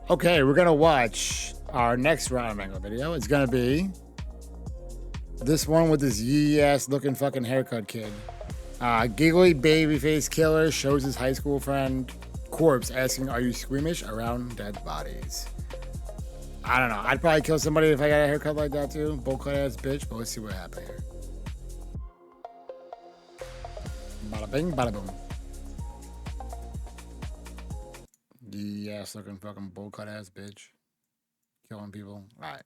Okay, we're gonna watch our next Round Mango video. It's gonna be this one with this yee-ass looking fucking haircut kid. Giggly babyface killer shows his high school friend corpse asking, "Are you squeamish around dead bodies?" I don't know. I'd probably kill somebody if I got a haircut like that too. Bowl cut ass bitch, but let's see what happens here. Bada bing, bada boom. Yee-ass looking fucking bowl cut ass bitch. Killing people. Alright.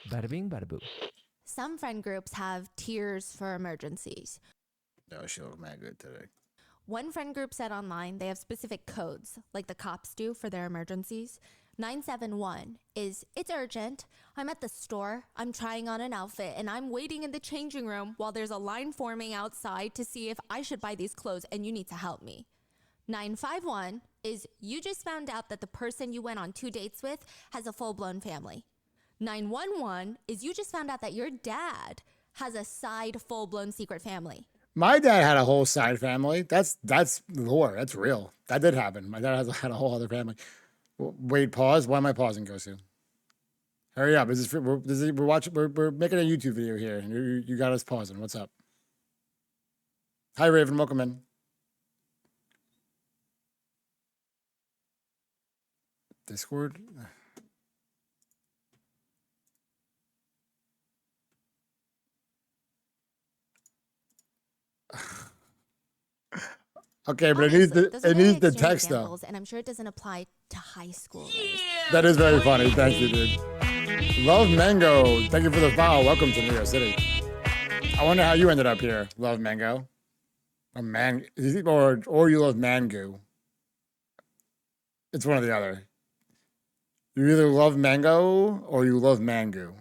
Bada bing, bada boom. Some friend groups have tiers for emergencies. No, she look mad good today. One friend group said online they have specific codes, like the cops do for their emergencies. 971 is, it's urgent. I'm at the store. I'm trying on an outfit and I'm waiting in the changing room while there's a line forming outside to see if I should buy these clothes and you need to help me. 951 is, you just found out that the person you went on 2 dates with has a full-blown family. 911 is, you just found out that your dad has a side full-blown secret family. My dad had a whole side family. That's lore. That's real. That did happen. My dad had a whole other family. Wait, pause. Why am I pausing, Gosu? Hurry up. We're watching. We're making a YouTube video here. You got us pausing. What's up? Hi, Raven. Welcome in. Discord. Okay, but it needs the text though. And I'm sure it doesn't apply to high schoolers. Yeah. That is very funny. Thank you, dude. Love Mango. Thank you for the follow. Welcome to New York City. I wonder how you ended up here, Love Mango. Or you love Mango. It's one or the other. You either love Mango or you love Mango.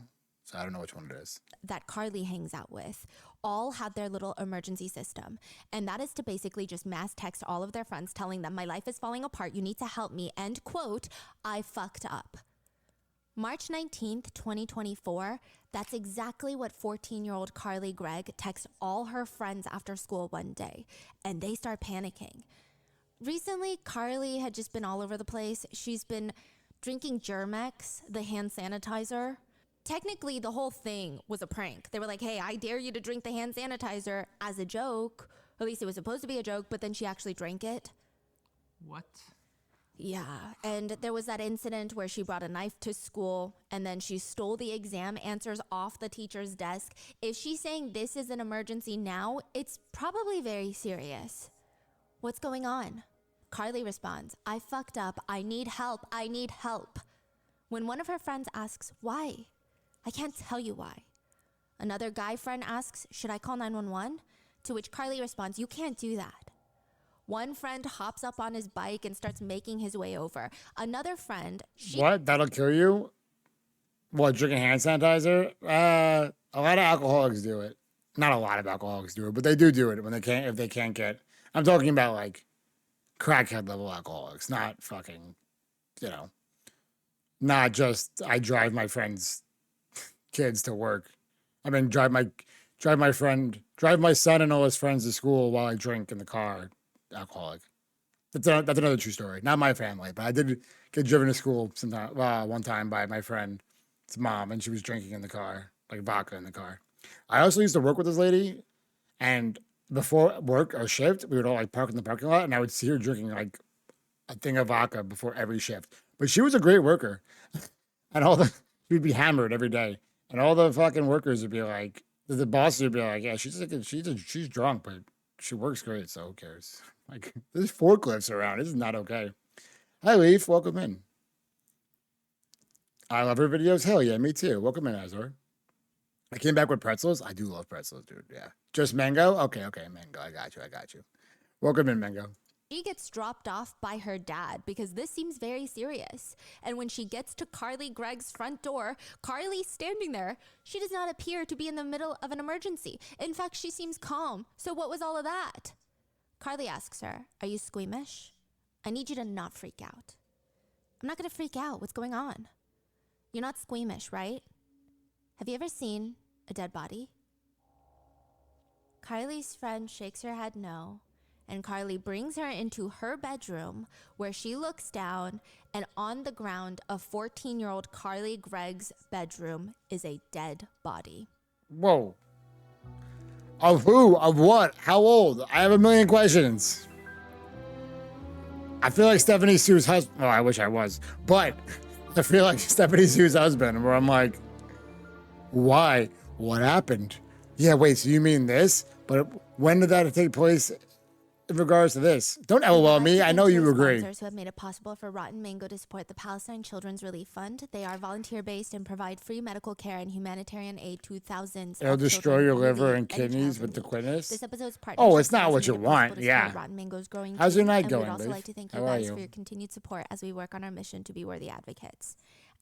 So I don't know which one it is. That Carly hangs out with all have their little emergency system. And that is to basically just mass text all of their friends telling them, my life is falling apart. You need to help me. And quote, I fucked up. March 19th, 2024. That's exactly what 14-year-old Carly Gregg texts all her friends after school one day. And they start panicking. Recently, Carly had just been all over the place. She's been drinking Germex, the hand sanitizer. Technically, the whole thing was a prank. They were like, hey, I dare you to drink the hand sanitizer as a joke. At least it was supposed to be a joke, but then she actually drank it. What? Yeah, and there was that incident where she brought a knife to school and then she stole the exam answers off the teacher's desk. If she's saying this is an emergency now, it's probably very serious. What's going on? Carly responds, I fucked up. I need help. I need help. When one of her friends asks, why? I can't tell you why. Another guy friend asks, should I call 911? To which Carly responds, you can't do that. One friend hops up on his bike and starts making his way over. Another friend... What? That'll kill you? What, drinking hand sanitizer? A lot of alcoholics do it. Not a lot of alcoholics do it, but they do it when they can't, if they can't get... I'm talking about like crackhead level alcoholics, not fucking, not just I drive my friends' kids to work. I mean, drive my son and all his friends to school while I drink in the car. Alcoholic. That's another true story. Not my family, but I did get driven to school one time by my friend's mom, and she was drinking in the car, like vodka in the car. I also used to work with this lady, and before work or shift, we would all like park in the parking lot, and I would see her drinking like a thing of vodka before every shift. But she was a great worker, and she'd be hammered every day, and all the fucking workers would be like, the bosses would be like, yeah, she's drunk, but she works great, so who cares? Like, there's forklifts around. This is not okay. Hi, Leaf. Welcome in. I love her videos. Hell yeah, me too. Welcome in, Azor. I came back with pretzels. I do love pretzels, dude. Yeah. Just mango? Okay, mango. I got you. Welcome in, Mango. She gets dropped off by her dad because this seems very serious. And when she gets to Carly Gregg's front door, Carly's standing there. She does not appear to be in the middle of an emergency. In fact, she seems calm. So what was all of that? Carly asks her, are you squeamish? I need you to not freak out. I'm not going to freak out. What's going on? You're not squeamish, right? Have you ever seen a dead body? Carly's friend shakes her head no, And Carly brings her into her bedroom where she looks down, and on the ground of 14-year-old Carly Gregg's bedroom is a dead body. Whoa. Of who? Of what? How old? I have a million questions. I feel like Stephanie Sue's husband. Oh, I wish I was. But I feel like Stephanie Sue's husband, where I'm like, why? What happened? Yeah, wait, so you mean this? But when did that take place in regards to this? Don't LOL me. I know you agree. Sponsors who have made it possible for Rotten Mango to support the Palestine Children's Relief Fund. They are volunteer-based and provide free medical care and humanitarian aid to thousands. It'll of destroy your children liver in and need any kidneys child with the in need. quickness. This episode's Oh, it's partnership not has what made you it possible want. to Yeah. support Rotten Mango's growing How's your team, night and going, we'd also Leaf? like to thank you How are guys you? for your continued support as we work on our mission to be worthy advocates.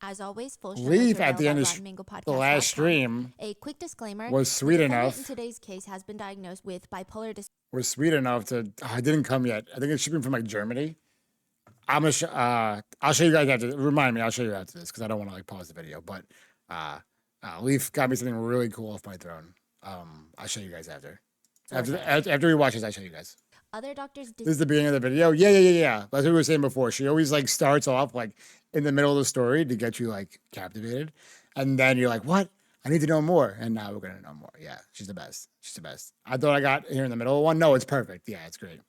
As always, full show Leaf notes at the end of the last stream A quick disclaimer: was sweet the defendant enough. in today's case has been diagnosed with bipolar disorder. Was sweet enough to. Oh, it didn't come yet. I think it's shipping from like Germany. I'm gonna. I'll show you guys after. Remind me. I'll show you after this because I don't want to like pause the video. But Leaf got me something really cool off my throne. I'll show you guys after. After we watch this, I'll show you guys. Other doctors. This is the beginning of the video. Yeah. That's what we were saying before. She always like starts off like in the middle of the story to get you like captivated, and then you're like, "What? I need to know more." And now we're gonna know more. Yeah, she's the best. She's the best. I thought I got here in the middle of one. No, it's perfect. Yeah, it's great.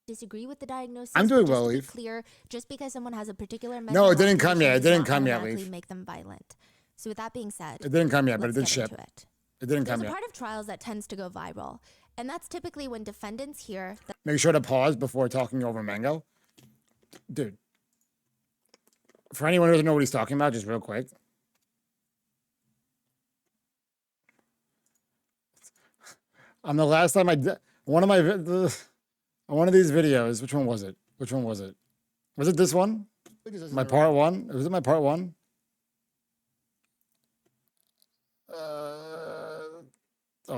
Disagree with the diagnosis. I'm doing but well, just to be Leaf. clear, just because someone has a particular No, mental it didn't health come yet. condition It does didn't not come yet, automatically Leaf. make them violent. So with that being said, It didn't come yet, but it let's did get ship. into it. It didn't There's come a yet. part of trials that tends to go viral, and that's typically when defendants hear that Make sure to pause before talking over Mango. Dude, for anyone who doesn't know what he's talking about, just real quick. On the last time one of these videos, which one was it? Was it this one? My part one? Was it my part one?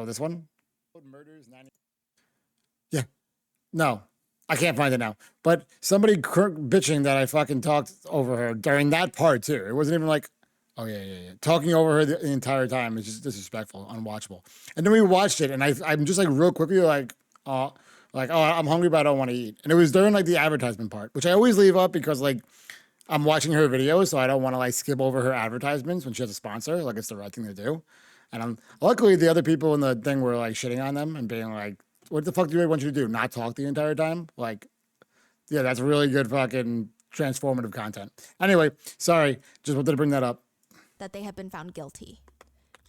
This one? Murders 90. Yeah. No, I can't find it now. But somebody bitching that I fucking talked over her during that part too. It wasn't even like, oh yeah. Talking over her the entire time is just disrespectful, unwatchable. And then we watched it, and I'm just like real quickly like, oh, I'm hungry, but I don't want to eat. And it was during like the advertisement part, which I always leave up because like I'm watching her videos, so I don't want to like skip over her advertisements when she has a sponsor. Like it's the right thing to do. And luckily the other people in the thing were like shitting on them and being like, what the fuck do I want you to do? Not talk the entire time? Like, yeah, that's really good fucking transformative content. Anyway, sorry, just wanted to bring that up. that they have been found guilty.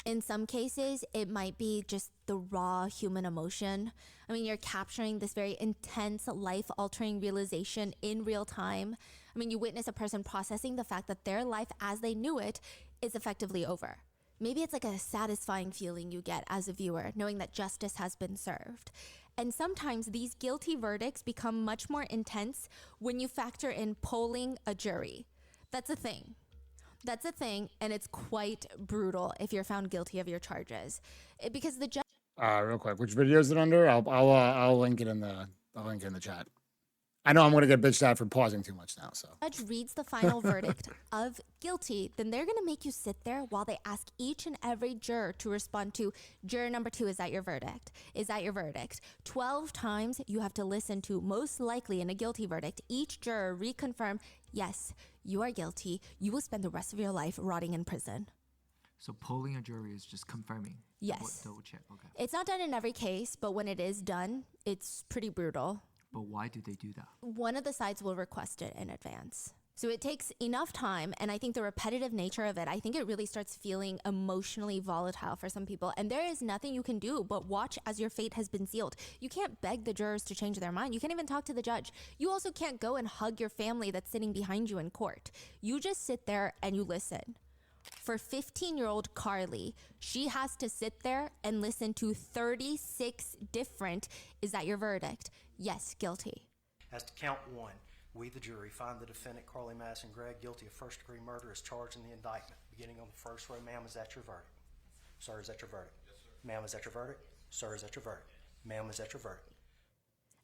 In some cases, it might be just the raw human emotion. I mean, you're capturing this very intense, life-altering realization in real time. I mean, you witness a person processing the fact that their life as they knew it is effectively over. Maybe it's like a satisfying feeling you get as a viewer, knowing that justice has been served. And sometimes these guilty verdicts become much more intense when you factor in polling a jury. That's a thing. That's a thing, and it's quite brutal if you're found guilty of your charges. Because the judge Real quick, which video is it under? I'll link it in the chat. I know I'm gonna get bitched out for pausing too much now. So judge reads the final verdict of guilty, then they're gonna make you sit there while they ask each and every juror to respond to juror number 2, is that your verdict? Is that your verdict? 12 times you have to listen to, most likely in a guilty verdict, each juror reconfirm, yes, you are guilty. You will spend the rest of your life rotting in prison. So polling a jury is just confirming. Yes. Double check. Okay. It's not done in every case, but when it is done, it's pretty brutal. But why do they do that? One of the sides will request it in advance. So it takes enough time, and I think the repetitive nature of it, I think it really starts feeling emotionally volatile for some people. And there is nothing you can do but watch as your fate has been sealed. You can't beg the jurors to change their mind. You can't even talk to the judge. You also can't go and hug your family that's sitting behind you in court. You just sit there and you listen. For 15-year-old Carly, she has to sit there and listen to 36 different, is that your verdict? Yes, guilty. As to count 1, we, the jury, find the defendant, Carly Madison Gregg, guilty of first-degree murder as charged in the indictment. Beginning on the first row, ma'am, is that your verdict? Sir, is that your verdict? Yes, sir. Ma'am, is that your verdict? Sir, is that your verdict? Ma'am, is that your verdict?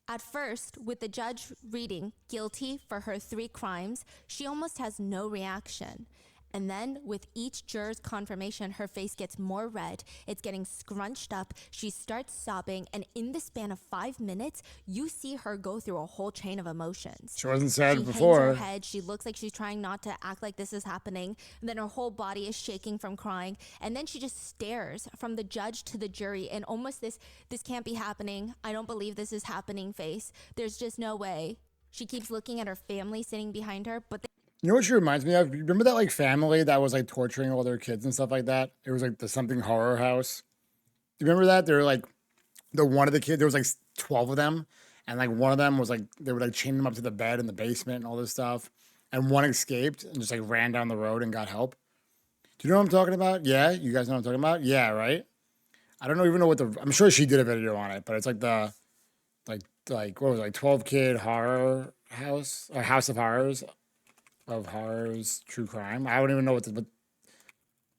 At first, with the judge reading guilty for her 3 crimes, she almost has no reaction. And then with each juror's confirmation, her face gets more red. It's getting scrunched up. She starts sobbing. And in the span of 5 minutes, you see her go through a whole chain of emotions. She wasn't sad She before. hangs her head. She looks like she's trying not to act like this is happening. And then her whole body is shaking from crying. And then she just stares from the judge to the jury in almost this can't be happening. I don't believe this is happening face. There's just no way. She keeps looking at her family sitting behind her, but You know what she reminds me of? Remember that like family that was like torturing all their kids and stuff like that? It was like the something horror house. Do you remember that? They were like one of the kids, there was like 12 of them. And like one of them was like, they would like chain them up to the bed in the basement and all this stuff. And one escaped and just like ran down the road and got help. Do you know what I'm talking about? Yeah. You guys know what I'm talking about? Yeah. Right. I don't even know I'm sure she did a video on it, but it's like like what was it, like 12 kid horror house or house of horrors, true crime. I don't even know but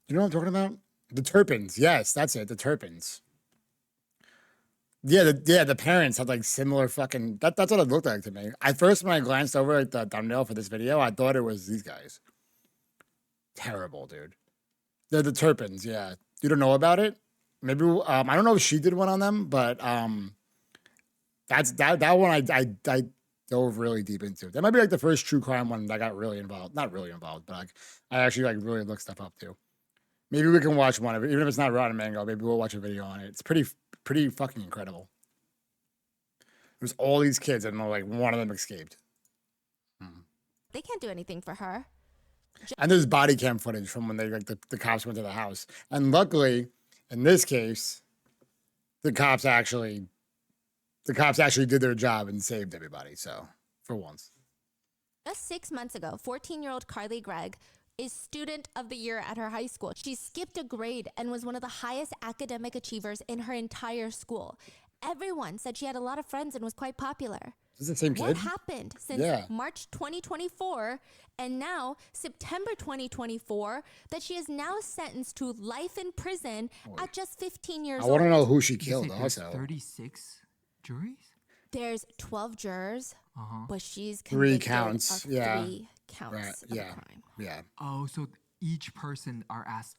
you know what I'm talking about? The Turpins. Yes, that's it. The Turpins. Yeah, the parents had like similar fucking. That's what it looked like to me. At first, when I glanced over like the thumbnail for this video, I thought it was these guys. Terrible, dude. They're the Turpins. Yeah, you don't know about it? Maybe I don't know if she did one on them, but that one I dove really deep into. That might be like the first true crime one that got really involved. Not really involved, but like I actually like really looked stuff up too. Maybe we can watch one of it, even if it's not Rotten Mango. Maybe we'll watch a video on it. It's pretty fucking incredible. There's all these kids, and like one of them escaped. they can't do anything for her. And there's body cam footage from when they like the cops went to the house. And luckily, in this case, the cops actually did their job and saved everybody. So for once. Just 6 months ago, 14-year-old Carly Gregg is student of the year at her high school. She skipped a grade and was one of the highest academic achievers in her entire school. Everyone said she had a lot of friends and was quite popular. Is this the same kid? What happened since Yeah. March 2024 and now September 2024 that she is now sentenced to life in prison at just 15 years I old? want to know who she You say killed there's also. 36 juries? There's 12 jurors, but she's Three convicted counts, of yeah. 3 counts Right, of yeah. a crime. Yeah. Oh, so each person are asked,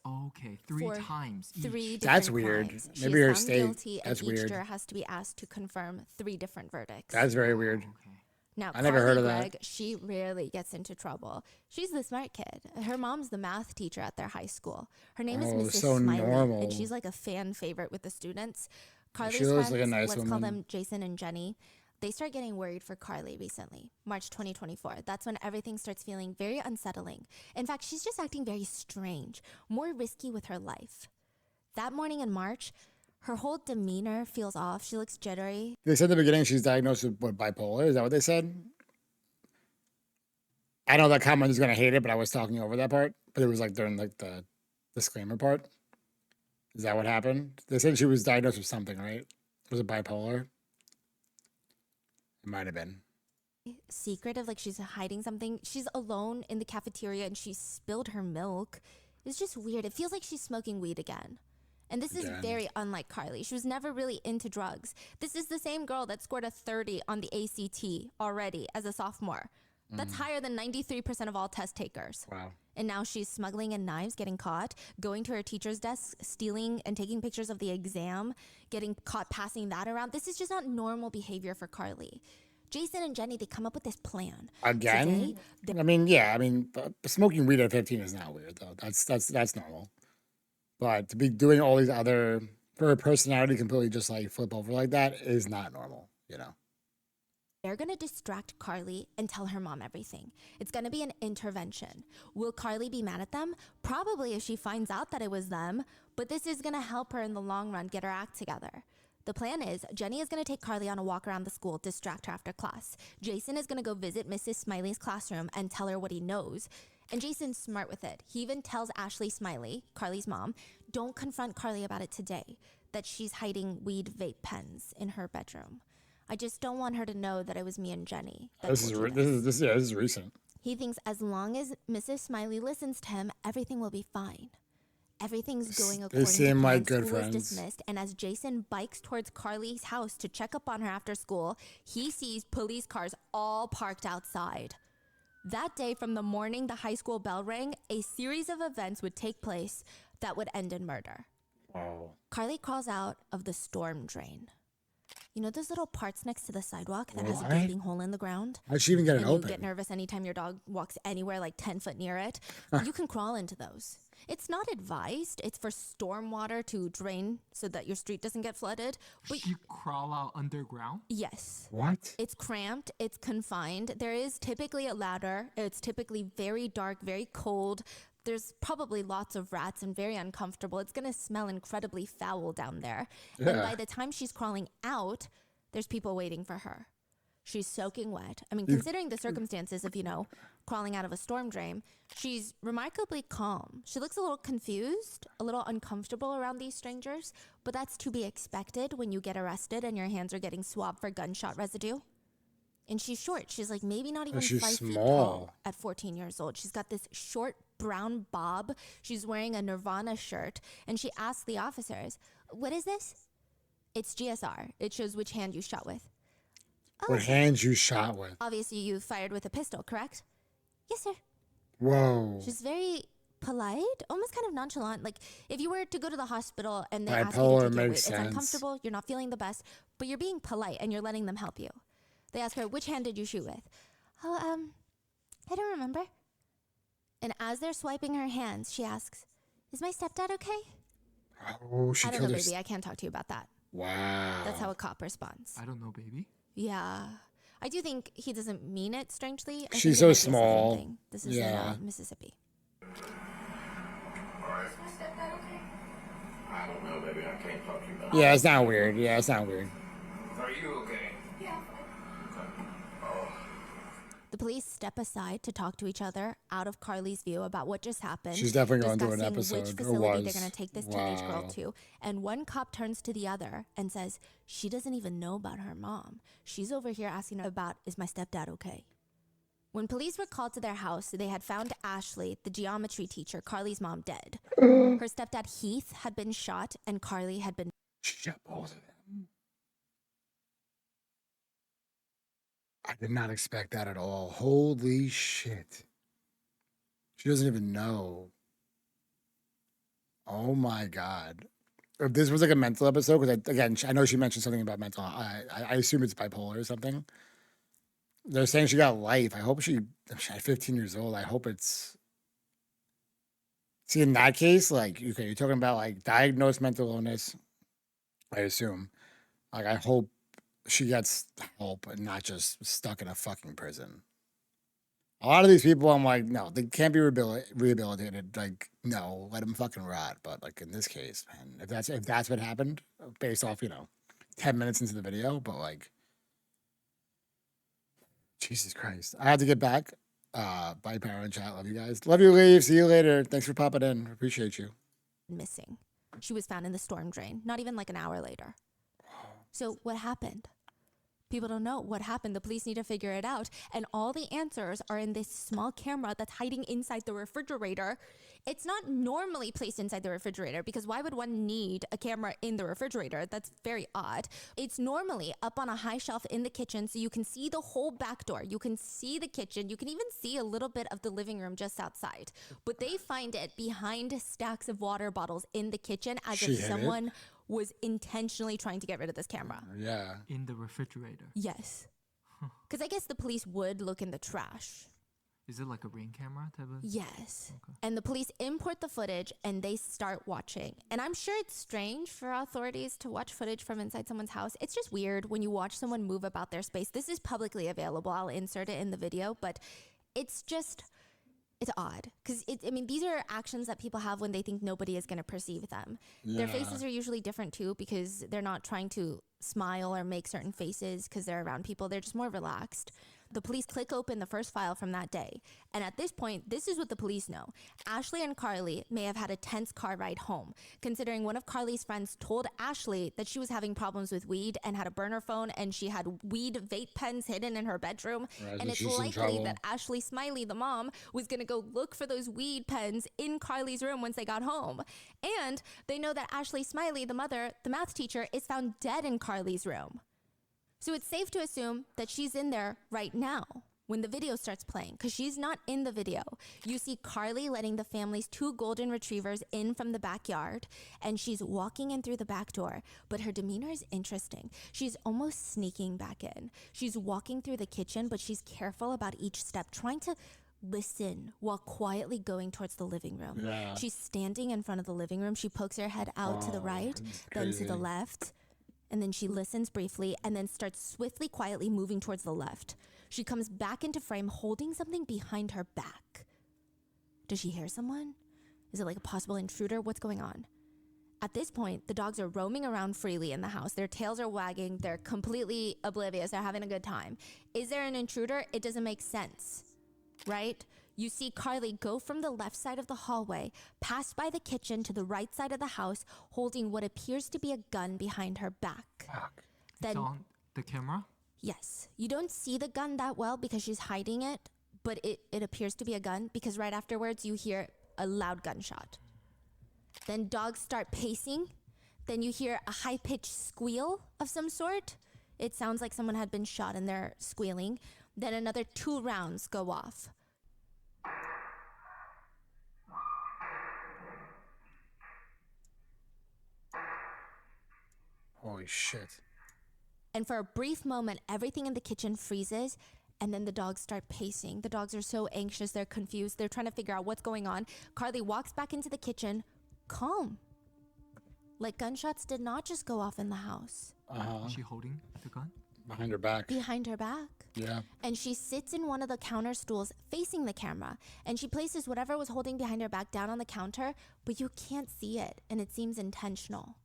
three For times each. 3 That's different weird. crimes. Maybe She's her found state- guilty, that's and each weird. juror has to be asked to confirm 3 different verdicts. That's very weird. Okay. Now, I never heard of that. Gregg, she rarely gets into trouble. She's the smart kid. Her mom's the math teacher at their high school. Her name is Oh, Mrs. so Smiley, normal. and she's like a fan favorite with the students. Carly's She looks friends, like a nice let's call woman. them Jason and Jenny, they start getting worried for Carly recently, March 2024. That's when everything starts feeling very unsettling. In fact, she's just acting very strange, more risky with her life. That morning in March, her whole demeanor feels off. She looks jittery. They said in the beginning she's diagnosed with what, bipolar. Is that what they said? I know that comment is gonna hate it, but I was talking over that part. But it was like during like the disclaimer part. Is that what happened? They said she was diagnosed with something, right? Was it bipolar? It might have been. Secretive, like she's hiding something. She's alone in the cafeteria and she spilled her milk. It's just weird. It feels like she's smoking weed again. And this is Again. very unlike Carly. She was never really into drugs. This is the same girl that scored a 30 on the ACT already as a sophomore. That's higher than 93% of all test takers. Wow. And now she's smuggling in knives, getting caught, going to her teacher's desk, stealing and taking pictures of the exam, getting caught passing that around. This is just not normal behavior for Carly. Jason and Jenny, they come up with this plan. Again? Today, I mean, yeah. I mean, smoking weed at 15 is not weird though. That's normal. But to be doing all these other for a personality completely just like flip over like that is not normal. You know. They're going to distract Carly and tell her mom everything. It's going to be an intervention. Will Carly be mad at them? Probably if she finds out that it was them, but this is going to help her in the long run get her act together. The plan is Jenny is going to take Carly on a walk around the school, distract her after class. Jason is going to go visit Mrs. Smiley's classroom and tell her what he knows. And Jason's smart with it. He even tells Ashley Smiley, Carly's mom, don't confront Carly about it today, that she's hiding weed vape pens in her bedroom. I just don't want her to know that it was me and Jenny. that This told is you this is recent. He thinks as long as Mrs. Smiley listens to him, everything will be fine. Everything's going They according seem to plan. like good School friends. is dismissed, and as Jason bikes towards Carly's house to check up on her after school, he sees police cars all parked outside. That day, from the morning the high school bell rang, a series of events would take place that would end in murder. Wow. Carly crawls out of the storm drain. You know those little parts next to the sidewalk that has a What? gaping hole in the ground? How'd she even get it And you open? get nervous anytime your dog walks anywhere like 10 foot near it. You can crawl into those. It's not advised. It's for storm water to drain so that your street doesn't get flooded. But You crawl out underground? yes. What? It's cramped, it's confined. There is typically a ladder. It's typically very dark, very cold. There's probably lots of rats and very uncomfortable. It's going to smell incredibly foul down there. And Yeah. by the time she's crawling out, there's people waiting for her. She's soaking wet. I mean, considering the circumstances of, crawling out of a storm drain, she's remarkably calm. She looks a little confused, a little uncomfortable around these strangers, but that's to be expected when you get arrested and your hands are getting swabbed for gunshot residue. And she's short. She's like maybe not even she's 5 feet small. tall at 14 years old. She's got this short brown bob. She's wearing a Nirvana shirt. And she asks the officers, "What is this?" It's GSR. It shows which hand you shot with. What hand you shot with? Obviously, you fired with a pistol, correct? Yes, sir. Whoa. She's very polite, almost kind of nonchalant. Like if you were to go to the hospital and they ask you Bipolar to take your weight, makes it's sense. uncomfortable, you're not feeling the best, but you're being polite and you're letting them help you. They ask her, "Which hand did you shoot with?" "Oh, I don't remember." And as they're swiping her hands, she asks, "Is my stepdad okay?" Oh, she I don't killed know, her. baby. I can't talk to you about that. Wow. That's how a cop responds. I don't know, baby. Yeah. I do think he doesn't mean it strangely. I think She's he so might be a southern small. thing. This is Yeah. in Mississippi. I don't know, baby. I can't talk to you about Yeah, it's not weird. Yeah, it's not weird. Are you okay? Yeah. The police step aside to talk to each other out of Carly's view about what just happened. She's definitely going to an discussing episode, which or facility was. they're going to take this teenage girl Wow. to. And one cop turns to the other and says, "She doesn't even know about her mom. She's over here asking her about, is my stepdad okay?" When police were called to their house, they had found Ashley, the geometry teacher, Carly's mom, dead. Her stepdad, Heath, had been shot, and Carly had been She shot both of them. I did not expect that at all. Holy shit. She doesn't even know. Oh my God. If this was like a mental episode, because again, I know she mentioned something about mental. I assume it's bipolar or something. They're saying she got life. I hope she at 15 years old. I hope it's. See, in that case, like, okay, you're talking about like diagnosed mental illness, I assume. Like, I hope she gets help and not just stuck in a fucking prison. A lot of these people, I'm like, no, they can't be rehabilitated. Like, no, let them fucking rot. But like in this case, man, if that's what happened, based off 10 minutes into the video, but like, Jesus Christ, I had to get back. Bye, parent chat. Love you guys. Love you, Leave. See you later. Thanks for popping in. Appreciate you. missing. She was found in the storm drain, not even like an hour later. So what happened? People don't know what happened. The police need to figure it out. And all the answers are in this small camera that's hiding inside the refrigerator. It's not normally placed inside the refrigerator because why would one need a camera in the refrigerator? That's very odd. It's normally up on a high shelf in the kitchen so you can see the whole back door. You can see the kitchen. You can even see a little bit of the living room just outside. But they find it behind stacks of water bottles in the kitchen as She if hid it? someone was intentionally trying to get rid of this camera. Yeah. In the refrigerator. Yes. Because I guess the police would look in the trash. Is it like a ring camera type of? Yes. Okay. And the police import the footage and they start watching. And I'm sure it's strange for authorities to watch footage from inside someone's house. It's just weird when you watch someone move about their space. This is publicly available. I'll insert it in the video, but it's odd because these are actions that people have when they think nobody is going to perceive them. Their Yeah. faces are usually different too because they're not trying to smile or make certain faces because they're around people. They're just more relaxed. The police click open the first file from that day. And at this point, this is what the police know. Ashley and Carly may have had a tense car ride home, considering one of Carly's friends told Ashley that she was having problems with weed and had a burner phone and she had weed vape pens hidden in her bedroom. Right, And so it's she's in likely trouble. that Ashley Smiley, the mom, was going to go look for those weed pens in Carly's room once they got home. And they know that Ashley Smiley, the mother, the math teacher, is found dead in Carly's room. So it's safe to assume that she's in there right now. when the video starts playing, because she's not in the video. You see Carly letting the family's 2 golden retrievers in from the backyard, and she's walking in through the back door, but her demeanor is interesting. She's almost sneaking back in. She's walking through the kitchen, but she's careful about each step, trying to listen while quietly going towards the living room. Yeah. She's standing in front of the living room. She pokes her head out to the right, then to the left, and then she listens briefly and then starts swiftly, quietly moving towards the left. She comes back into frame holding something behind her back. Does she hear someone? Is it like a possible intruder? What's going on? At this point, the dogs are roaming around freely in the house. Their tails are wagging. They're completely oblivious. They're having a good time. Is there an intruder? It doesn't make sense, right? You see Carly go from the left side of the hallway, pass by the kitchen to the right side of the house, holding what appears to be a gun behind her back. It's on the camera? Yes. You don't see the gun that well because she's hiding it, but it appears to be a gun because right afterwards you hear a loud gunshot. Then dogs start pacing. Then you hear a high-pitched squeal of some sort. It sounds like someone had been shot and they're squealing. Then another 2 rounds go off. Holy shit. And for a brief moment, everything in the kitchen freezes, and then the dogs start pacing. The dogs are so anxious, they're confused, they're trying to figure out what's going on. Carly walks back into the kitchen, calm. Like gunshots did not just go off in the house. Is she holding the gun? Behind her back. Behind her back. Yeah. And she sits in one of the counter stools facing the camera, and she places whatever was holding behind her back down on the counter, but you can't see it, and it seems intentional.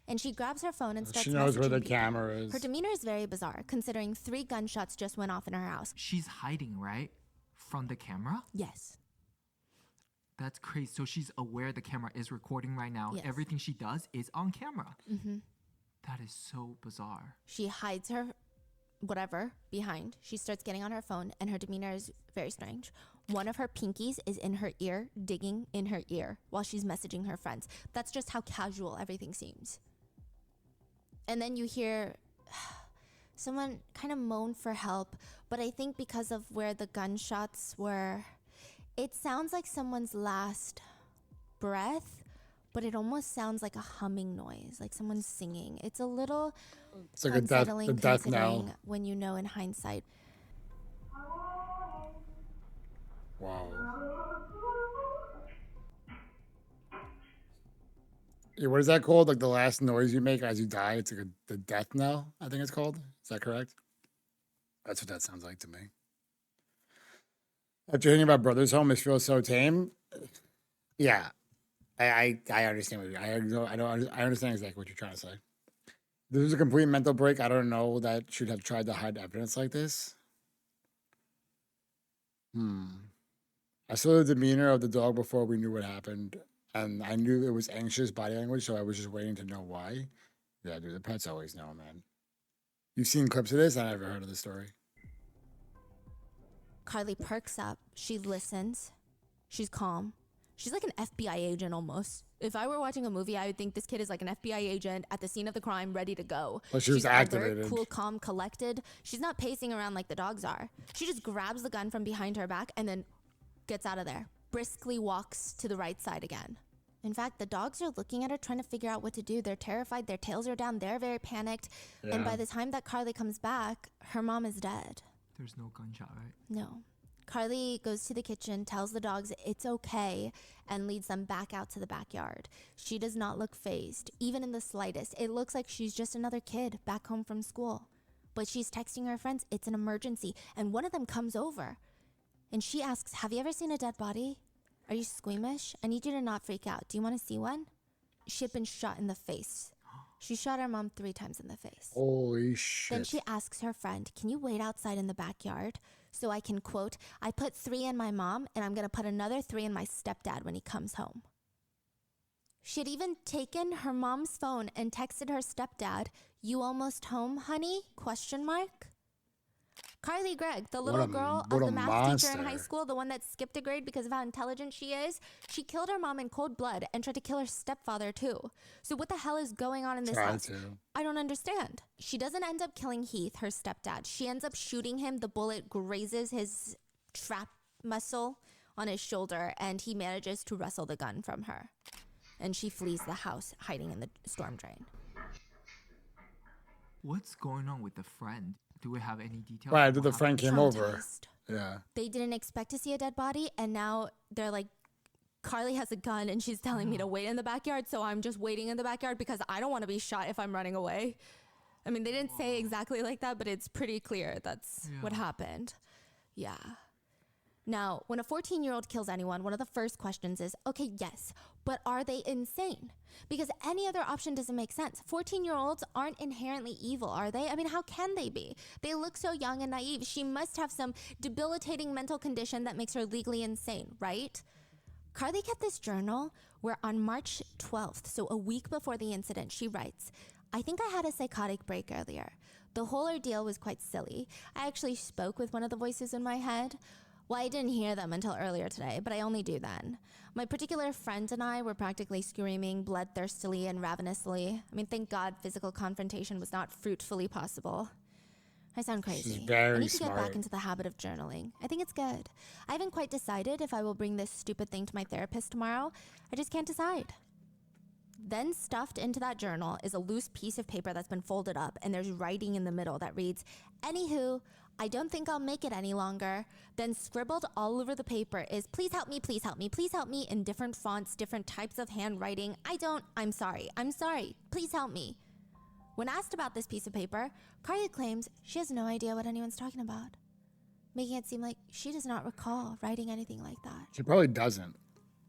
And she grabs her phone and starts She knows where messaging the people. camera is. Her demeanor is very bizarre, considering 3 gunshots just went off in her house. She's hiding, right? From the camera? Yes. That's crazy. So she's aware the camera is recording right now. Yes. Everything she does is on camera. Mm-hmm. That is so bizarre. She hides her whatever behind. She starts getting on her phone, and her demeanor is very strange. One of her pinkies is in her ear, digging in her ear while she's messaging her friends. That's just how casual everything seems. And then you hear someone kind of moan for help, but I think because of where the gunshots were, it sounds like someone's last breath, but it almost sounds like a humming noise, like someone's singing. It's a little It's like unsettling a death considering knell. when you know in hindsight. Wow. Yeah, what is that called? Like the last noise you make as you die? It's like the death knell, I think it's called. Is that correct? That's what that sounds like to me. After hearing about Brother's Home, this feels so tame. Yeah, I understand what I understand exactly what you're trying to say. This was a complete mental break. I don't know that she'd have tried to hide evidence like this. I saw the demeanor of the dog before we knew what happened, and I knew it was anxious body language, so I was just waiting to know why. Yeah, dude, the pets always know, man. You've seen clips of this? I never heard of the story. Carly perks up. She listens. She's calm. She's like an FBI agent almost. If I were watching a movie, I would think this kid is like an FBI agent at the scene of the crime, ready to go. Well, she was She's activated. alert, cool, calm, collected. She's not pacing around like the dogs are. She just grabs the gun from behind her back and then gets out of there. Briskly walks to the right side again. In fact, the dogs are looking at her, trying to figure out what to do. They're terrified. Their tails are down. They're very panicked. Yeah. And by the time that Carly comes back, her mom is dead. There's no gunshot, right? No. Carly goes to the kitchen, tells the dogs it's okay, and leads them back out to the backyard. She does not look fazed, even in the slightest. It looks like she's just another kid back home from school. But she's texting her friends, it's an emergency, and one of them comes over. And she asks, have you ever seen a dead body? Are you squeamish? I need you to not freak out. Do you want to see one? She had been shot in the face. She shot her mom 3 times in the face. Holy shit. Then she asks her friend, can you wait outside in the backyard so I can, quote, I put 3 in my mom and I'm going to put another 3 in my stepdad when he comes home. She had even taken her mom's phone and texted her stepdad, you almost home, honey? Question mark. Carly Gregg, the What little a- girl what of a the math teacher in high monster. school, the one that skipped a grade because of how intelligent she is, she killed her mom in cold blood and tried to kill her stepfather too. So what the hell is going on in this Tried house? to. I don't understand. She doesn't end up killing Heath, her stepdad. She ends up shooting him. The bullet grazes his trap muscle on his shoulder, and he manages to wrestle the gun from her. And she flees the house, hiding in the storm drain. What's going on with the friend? Do we have any details? Right, of the what friend happened? came over. Traumatized. Yeah. They didn't expect to see a dead body, and now they're like, Carly has a gun and she's telling me to wait in the backyard, so I'm just waiting in the backyard because I don't want to be shot if I'm running away. I mean, they didn't say exactly like that, but it's pretty clear that's what happened. Yeah. Now, when a 14-year-old kills anyone, one of the first questions is, okay, yes, but are they insane? Because any other option doesn't make sense. 14-year-olds aren't inherently evil, are they? I mean, how can they be? They look so young and naive. She must have some debilitating mental condition that makes her legally insane, right? Carly kept this journal where on March 12th, so a week before the incident, she writes, I think I had a psychotic break earlier. The whole ordeal was quite silly. I actually spoke with one of the voices in my head. Well, I didn't hear them until earlier today, but I only do then. My particular friend and I were practically screaming bloodthirstily and ravenously. I mean, thank God physical confrontation was not fruitfully possible. I sound crazy. very I need to get smart. back into the habit of journaling. I think it's good. I haven't quite decided if I will bring this stupid thing to my therapist tomorrow. I just can't decide. Then stuffed into that journal is a loose piece of paper that's been folded up, and there's writing in the middle that reads, Anywho, I don't think I'll make it any longer. Then scribbled all over the paper is, please help me, please help me, please help me, in different fonts, different types of handwriting. I'm sorry, please help me. When asked about this piece of paper, Carly claims she has no idea what anyone's talking about, making it seem like she does not recall writing anything like that. She probably doesn't.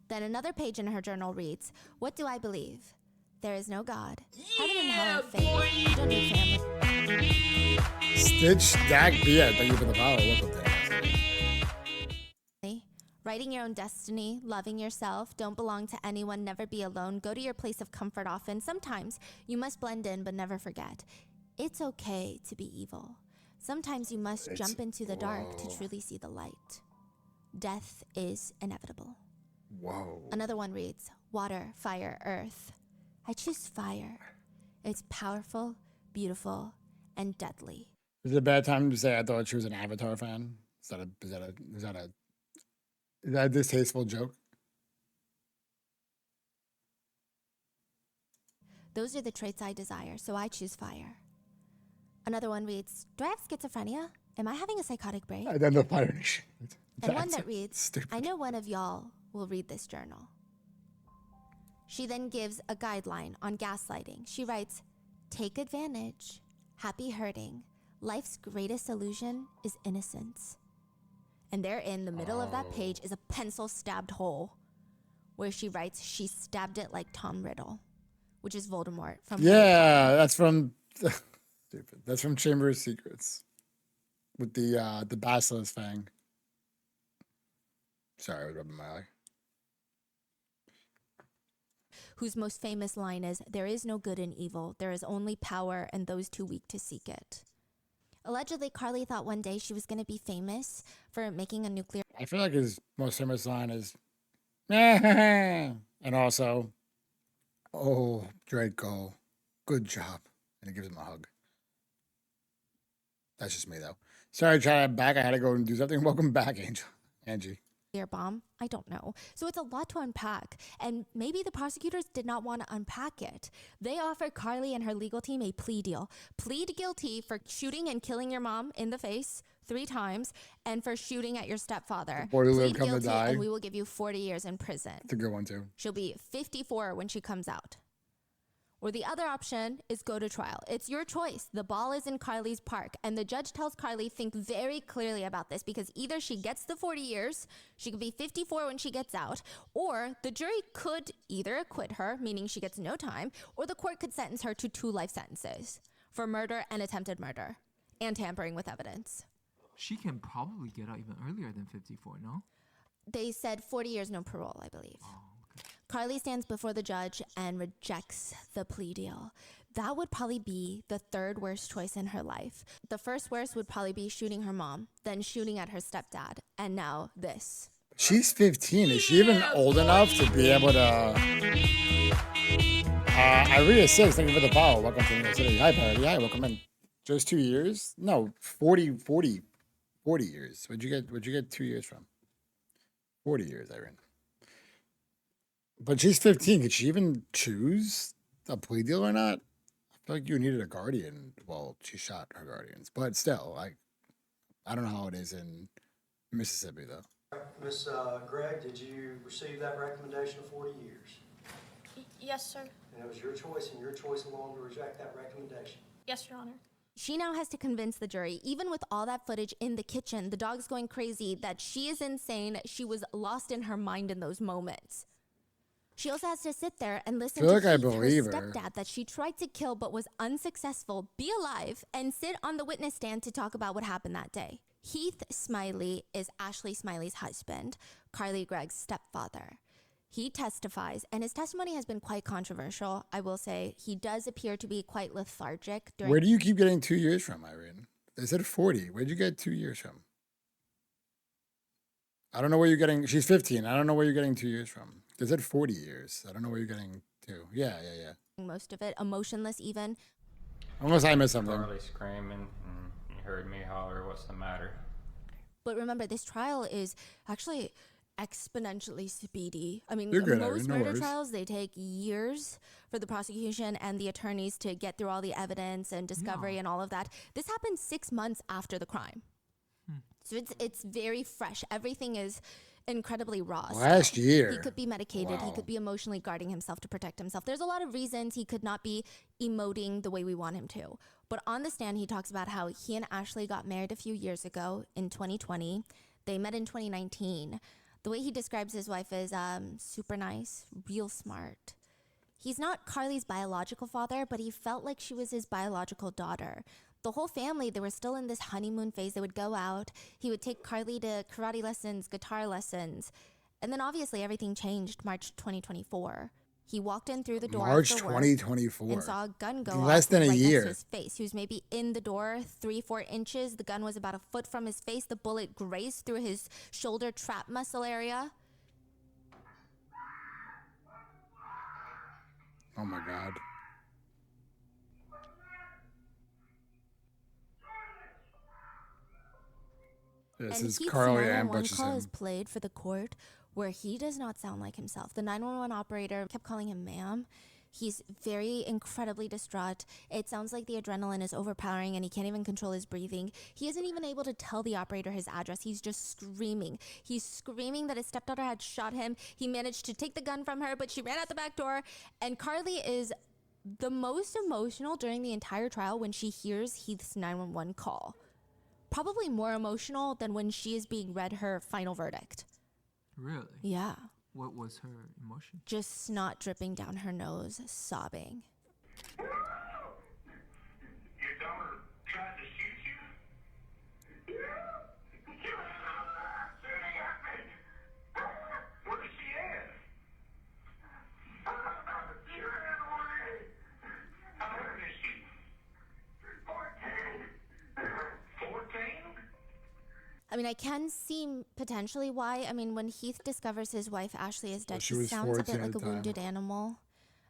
Then another page in her journal reads, What do I believe? There is no God. Heaven and hell are fake. You don't need family. Stitch, Dag, Bia. Thank you for the follow. Welcome there. Writing your own destiny, loving yourself, don't belong to anyone, never be alone, go to your place of comfort often. Sometimes you must blend in, but never forget. It's okay to be evil. Sometimes you must jump into the dark to truly see the light. Death is inevitable. Whoa. Another one reads, Water, fire, earth. I choose fire. It's powerful, beautiful, and deadly. Is it a bad time to say I thought she was an Avatar fan? Is that a distasteful joke? Those are the traits I desire, so I choose fire. Another one reads, Do I have schizophrenia? Am I having a psychotic break? I then the Fire Nation. And one That's that reads, stupid. I know one of y'all will read this journal. She then gives a guideline on gaslighting. She writes, Take advantage, happy hurting. Life's greatest illusion is innocence. And there in the middle of that page is a pencil stabbed hole where she writes, She stabbed it like Tom Riddle, which is Voldemort from Yeah, that's from stupid. That's from Chamber of Secrets with the basilisk fang. Sorry, I was rubbing my eye. whose most famous line is, There is no good in evil, there is only power and those too weak to seek it. Allegedly, Carly thought one day she was going to be famous for making a nuclear I feel like his most famous line is, and also, oh, Draco, good job. And he gives him a hug. That's just me, though. Sorry, Chad, I'm back. I had to go and do something. Welcome back, Angie. bomb. I don't know. So it's a lot to unpack. And maybe the prosecutors did not want to unpack it. They offered Carly and her legal team a plea deal. Plead guilty for shooting and killing your mom in the face 3 times and for shooting at your stepfather. Before you live, Plead come to guilty die. and we will give you 40 years in prison. It's a good one, too. She'll be 54 when she comes out. Or the other option is go to trial. It's your choice. The ball is in Carly's park. And the judge tells Carly, think very clearly about this, because either she gets the 40 years, she could be 54 when she gets out, or the jury could either acquit her, meaning she gets no time, or the court could sentence her to 2 life sentences for murder and attempted murder and tampering with evidence. She can probably get out even earlier than 54, no? They said 40 years, no parole, I believe. Carly stands before the judge and rejects the plea deal. that would probably be the third worst choice in her life. The first worst would probably be shooting her mom, then shooting at her stepdad, and now this. She's 15. Is she even old enough to be able to? Iria says, thank you for the follow. Welcome to New York City. Hi, Parody. Hi, welcome in. Just 2 years? No, 40 years. Where'd you get 2 years from? 40 years, Irene. But she's 15. Could she even choose a plea deal or not? I feel like you needed a guardian. Well, she shot her guardians, but still, I don't know how it is in Mississippi though. Miss Gregg, did you receive that recommendation of 40 years? Yes, sir. And it was your choice and your choice alone to reject that recommendation? Yes, Your Honor. She now has to convince the jury, even with all that footage in the kitchen, the dog's going crazy, that she is insane. She was lost in her mind in those moments. She also has to sit there and listen to like I Heath, believe her her. stepdad, that she tried to kill but was unsuccessful, be alive, and sit on the witness stand to talk about what happened that day. Heath Smiley is Ashley Smiley's husband, Carly Gregg's stepfather. He testifies, and his testimony has been quite controversial. I will say he does appear to be quite lethargic during. Where do you keep getting 2 years from, Irene? They said 40. Where'd you get 2 years from? I don't know where you're getting. She's 15. I don't know where you're getting 2 years from. They said 40 years. I don't know where you're getting 2. Yeah. most of it, emotionless even. Unless I missed something. Carly screaming, and you heard me holler, "What's the matter?" But remember, this trial is actually exponentially speedy. I mean, You're good, most Irene, no murder worries. trials, they take years for the prosecution and the attorneys to get through all the evidence and discovery and all of that. This happened 6 months after the crime. So it's very fresh. Everything is incredibly raw. Last still. year. He could be medicated. He Wow. could be emotionally guarding himself to protect himself. There's a lot of reasons he could not be emoting the way we want him to. But on the stand, he talks about how he and Ashley got married a few years ago in 2020. They met in 2019. The way he describes his wife is super nice, real smart. He's not Carly's biological father, but he felt like she was his biological daughter. The whole family, they were still in this honeymoon phase. They would go out. He would take Carly to karate lessons, guitar lessons. And then obviously everything changed March 2024. He walked in through the door March after work 2024. and saw a gun go Less off than a right year. next to his face. He was maybe in the door 3-4 inches. The gun was about a foot from his face. The bullet grazed through his shoulder trap muscle area. Oh my God. This And is Heath's Carly 911 ambushes call is him. played for the court where he does not sound like himself. The 911 operator kept calling him ma'am. He's very incredibly distraught. It sounds like the adrenaline is overpowering and he can't even control his breathing. He isn't even able to tell the operator his address. He's just screaming. He's screaming that his stepdaughter had shot him. He managed to take the gun from her, but she ran out the back door. And Carly is the most emotional during the entire trial when she hears Heath's 911 call. Probably more emotional than when she is being read her final verdict. Really? Yeah. What was her emotion? Just snot dripping down her nose, sobbing. Your daughter tried to shoot you? She was shooting at me. Where's she at? She ran away. How old is she? 14. 14? I mean, I can see potentially why. I mean, when Heath discovers his wife Ashley is dead, she she was sounds a 14 bit at like a the time. wounded animal.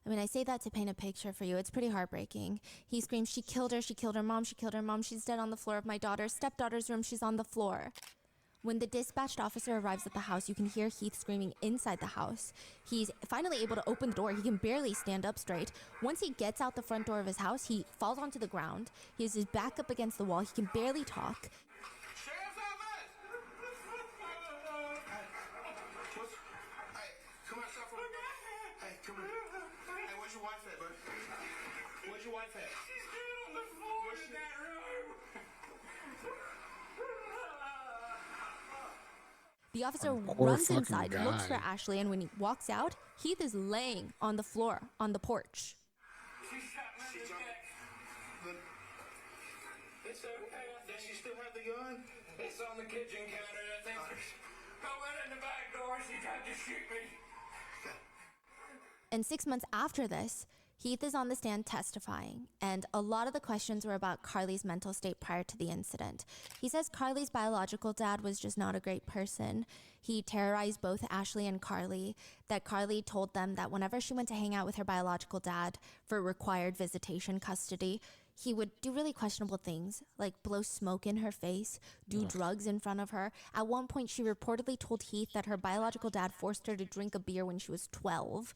I mean, I say that to paint a picture for you. It's pretty heartbreaking. He screams, she killed her mom, she killed her mom. She's dead on the floor of my daughter's stepdaughter's room. She's on the floor. When the dispatched officer arrives at the house, you can hear Heath screaming inside the house. He's finally able to open the door. He can barely stand up straight. Once he gets out the front door of his house, he falls onto the ground. He has his back up against the wall. He can barely talk. Sheriff's office! Hey, come outside for a minute. Hey, come here. Hey, where's your wife at, bud? Where's your wife at? She's still on the floor in that room. The officer Poor runs fucking inside, looks for guy. Ashley, and when he walks out, Heath is laying on the floor, on the porch. She shot me in the neck. But it's okay. Does she still have the gun? It's on the kitchen counter. I think I went in the back door. She tried to shoot me. And 6 months after this, Heath is on the stand testifying, and a lot of the questions were about Carly's mental state prior to the incident. He says Carly's biological dad was just not a great person. He terrorized both Ashley and Carly, that Carly told them that whenever she went to hang out with her biological dad for required visitation custody, he would do really questionable things, like blow smoke in her face, do drugs in front of her. At one point, she reportedly told Heath that her biological dad forced her to drink a beer when she was 12.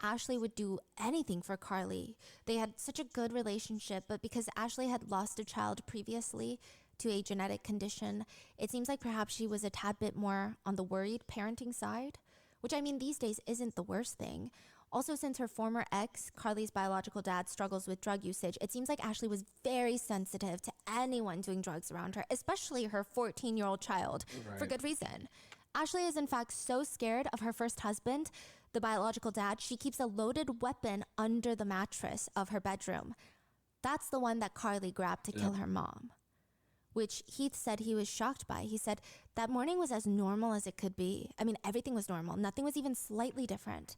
Ashley would do anything for Carly. They had such a good relationship, but because Ashley had lost a child previously to a genetic condition, it seems like perhaps she was a tad bit more on the worried parenting side, which I mean these days isn't the worst thing. Also, since her former ex, Carly's biological dad, struggles with drug usage, it seems like Ashley was very sensitive to anyone doing drugs around her, especially her 14-year-old child, for good reason. Ashley is in fact so scared of her first husband, the biological dad, she keeps a loaded weapon under the mattress of her bedroom. That's the one that Carly grabbed to kill her mom, which Heath said he was shocked by. He said that morning was as normal as it could be. I mean, everything was normal. Nothing was even slightly different.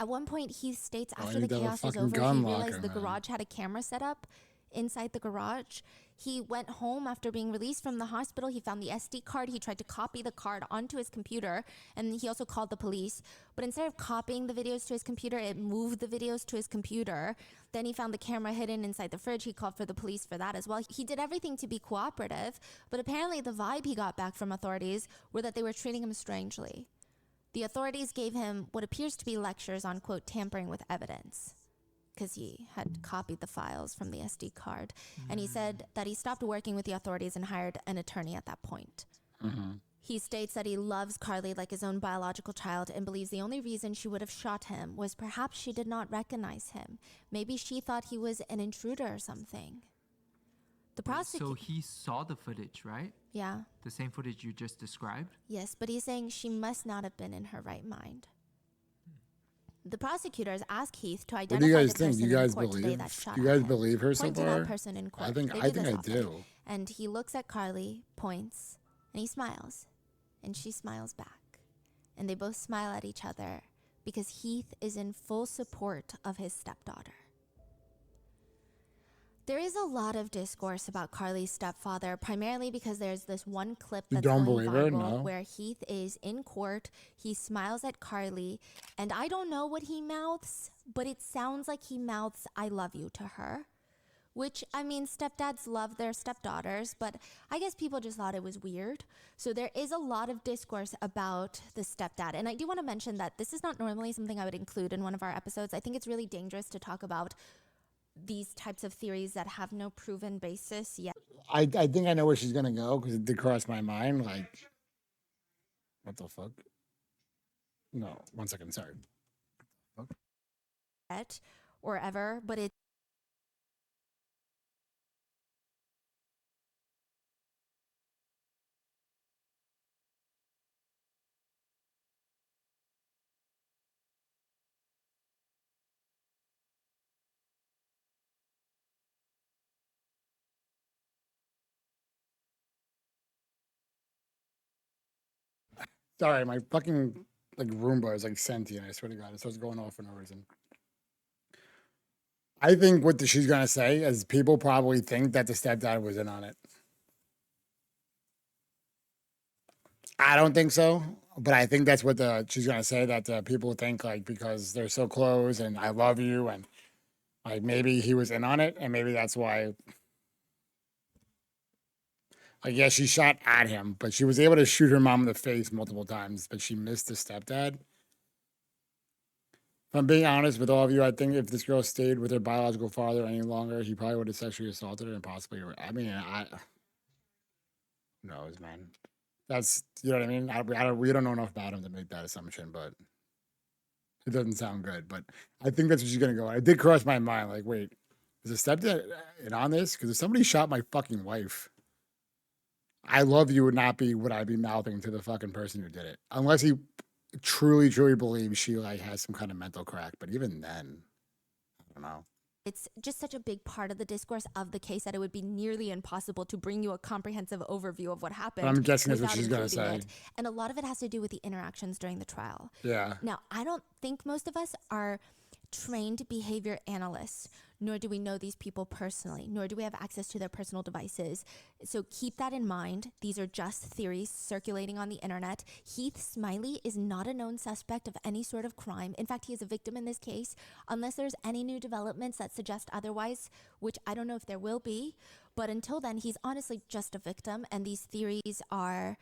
At one point, Heath states after the chaos was over, he realized the garage had a camera set up inside the garage. He went home after being released from the hospital. He found the SD card. He tried to copy the card onto his computer, and he also called the police. But instead of copying the videos to his computer, it moved the videos to his computer. Then he found the camera hidden inside the fridge. He called for the police for that as well. He did everything to be cooperative, but apparently the vibe he got back from authorities were that they were treating him strangely. The authorities gave him what appears to be lectures on, quote, tampering with evidence, because he had copied the files from the SD card. And he said that he stopped working with the authorities and hired an attorney at that point. He states that he loves Carly like his own biological child and believes the only reason she would have shot him was perhaps she did not recognize him. Maybe she thought he was an intruder or something. The prosecutor... So he saw the footage, right? Yeah. The same footage you just described? Yes, but he's saying she must not have been in her right mind. The prosecutors ask Heath to identify What do you guys the think? person You guys in court today believe? that shot You guys at him. believe her so Point to far? that person in court. I think They I this often. do. And he looks at Carly, points, and he smiles. And she smiles back. And they both smile at each other because Heath is in full support of his stepdaughter. There is a lot of discourse about Carly's stepfather, primarily because there's this one clip You that's don't going believe her? viral No. where Heath is in court, he smiles at Carly, and I don't know what he mouths, but it sounds like he mouths "I love you" to her. Which, I mean, stepdads love their stepdaughters, but I guess people just thought it was weird. So there is a lot of discourse about the stepdad. And I do want to mention that this is not normally something I would include in one of our episodes. I think it's really dangerous to talk about these types of theories that have no proven basis yet. I think I know where she's gonna go because it did cross my mind. Like, what the fuck? No, 1 second. Sorry. Or ever, but it Sorry, my fucking like Roomba is like sentient. I swear to God, it starts going off for no reason. I think what she's gonna say is people probably think that the stepdad was in on it. I don't think so, but I think that's what she's gonna say, that people think like because they're so close and I love you and like maybe he was in on it and maybe that's why. Like, yeah, she shot at him, but she was able to shoot her mom in the face multiple times, but she missed the stepdad. If I'm being honest with all of you, I think if this girl stayed with her biological father any longer, he probably would have sexually assaulted her and possibly. I mean, who knows, man. That's, you know what I mean. We don't know enough about him to make that assumption, but it doesn't sound good. But I think that's what she's gonna go. It did cross my mind, like, wait, is the stepdad in on this? Because if somebody shot my fucking wife, I love you would not be what I'd be mouthing to the fucking person who did it, unless he truly, truly believes she like has some kind of mental crack. But even then, I don't know. it's just such a big part of the discourse of the case that it would be nearly impossible to bring you a comprehensive overview of what happened. But I'm guessing that's what without she's gonna including say. it. And a lot of it has to do with the interactions during the trial. Yeah. Now, I don't think most of us are trained behavior analysts, nor do we know these people personally, nor do we have access to their personal devices. So keep that in mind. These are just theories circulating on the internet. Heath Smiley is not a known suspect of any sort of crime. In fact, he is a victim in this case, unless there's any new developments that suggest otherwise, which I don't know if there will be. But until then, he's honestly just a victim, and these theories are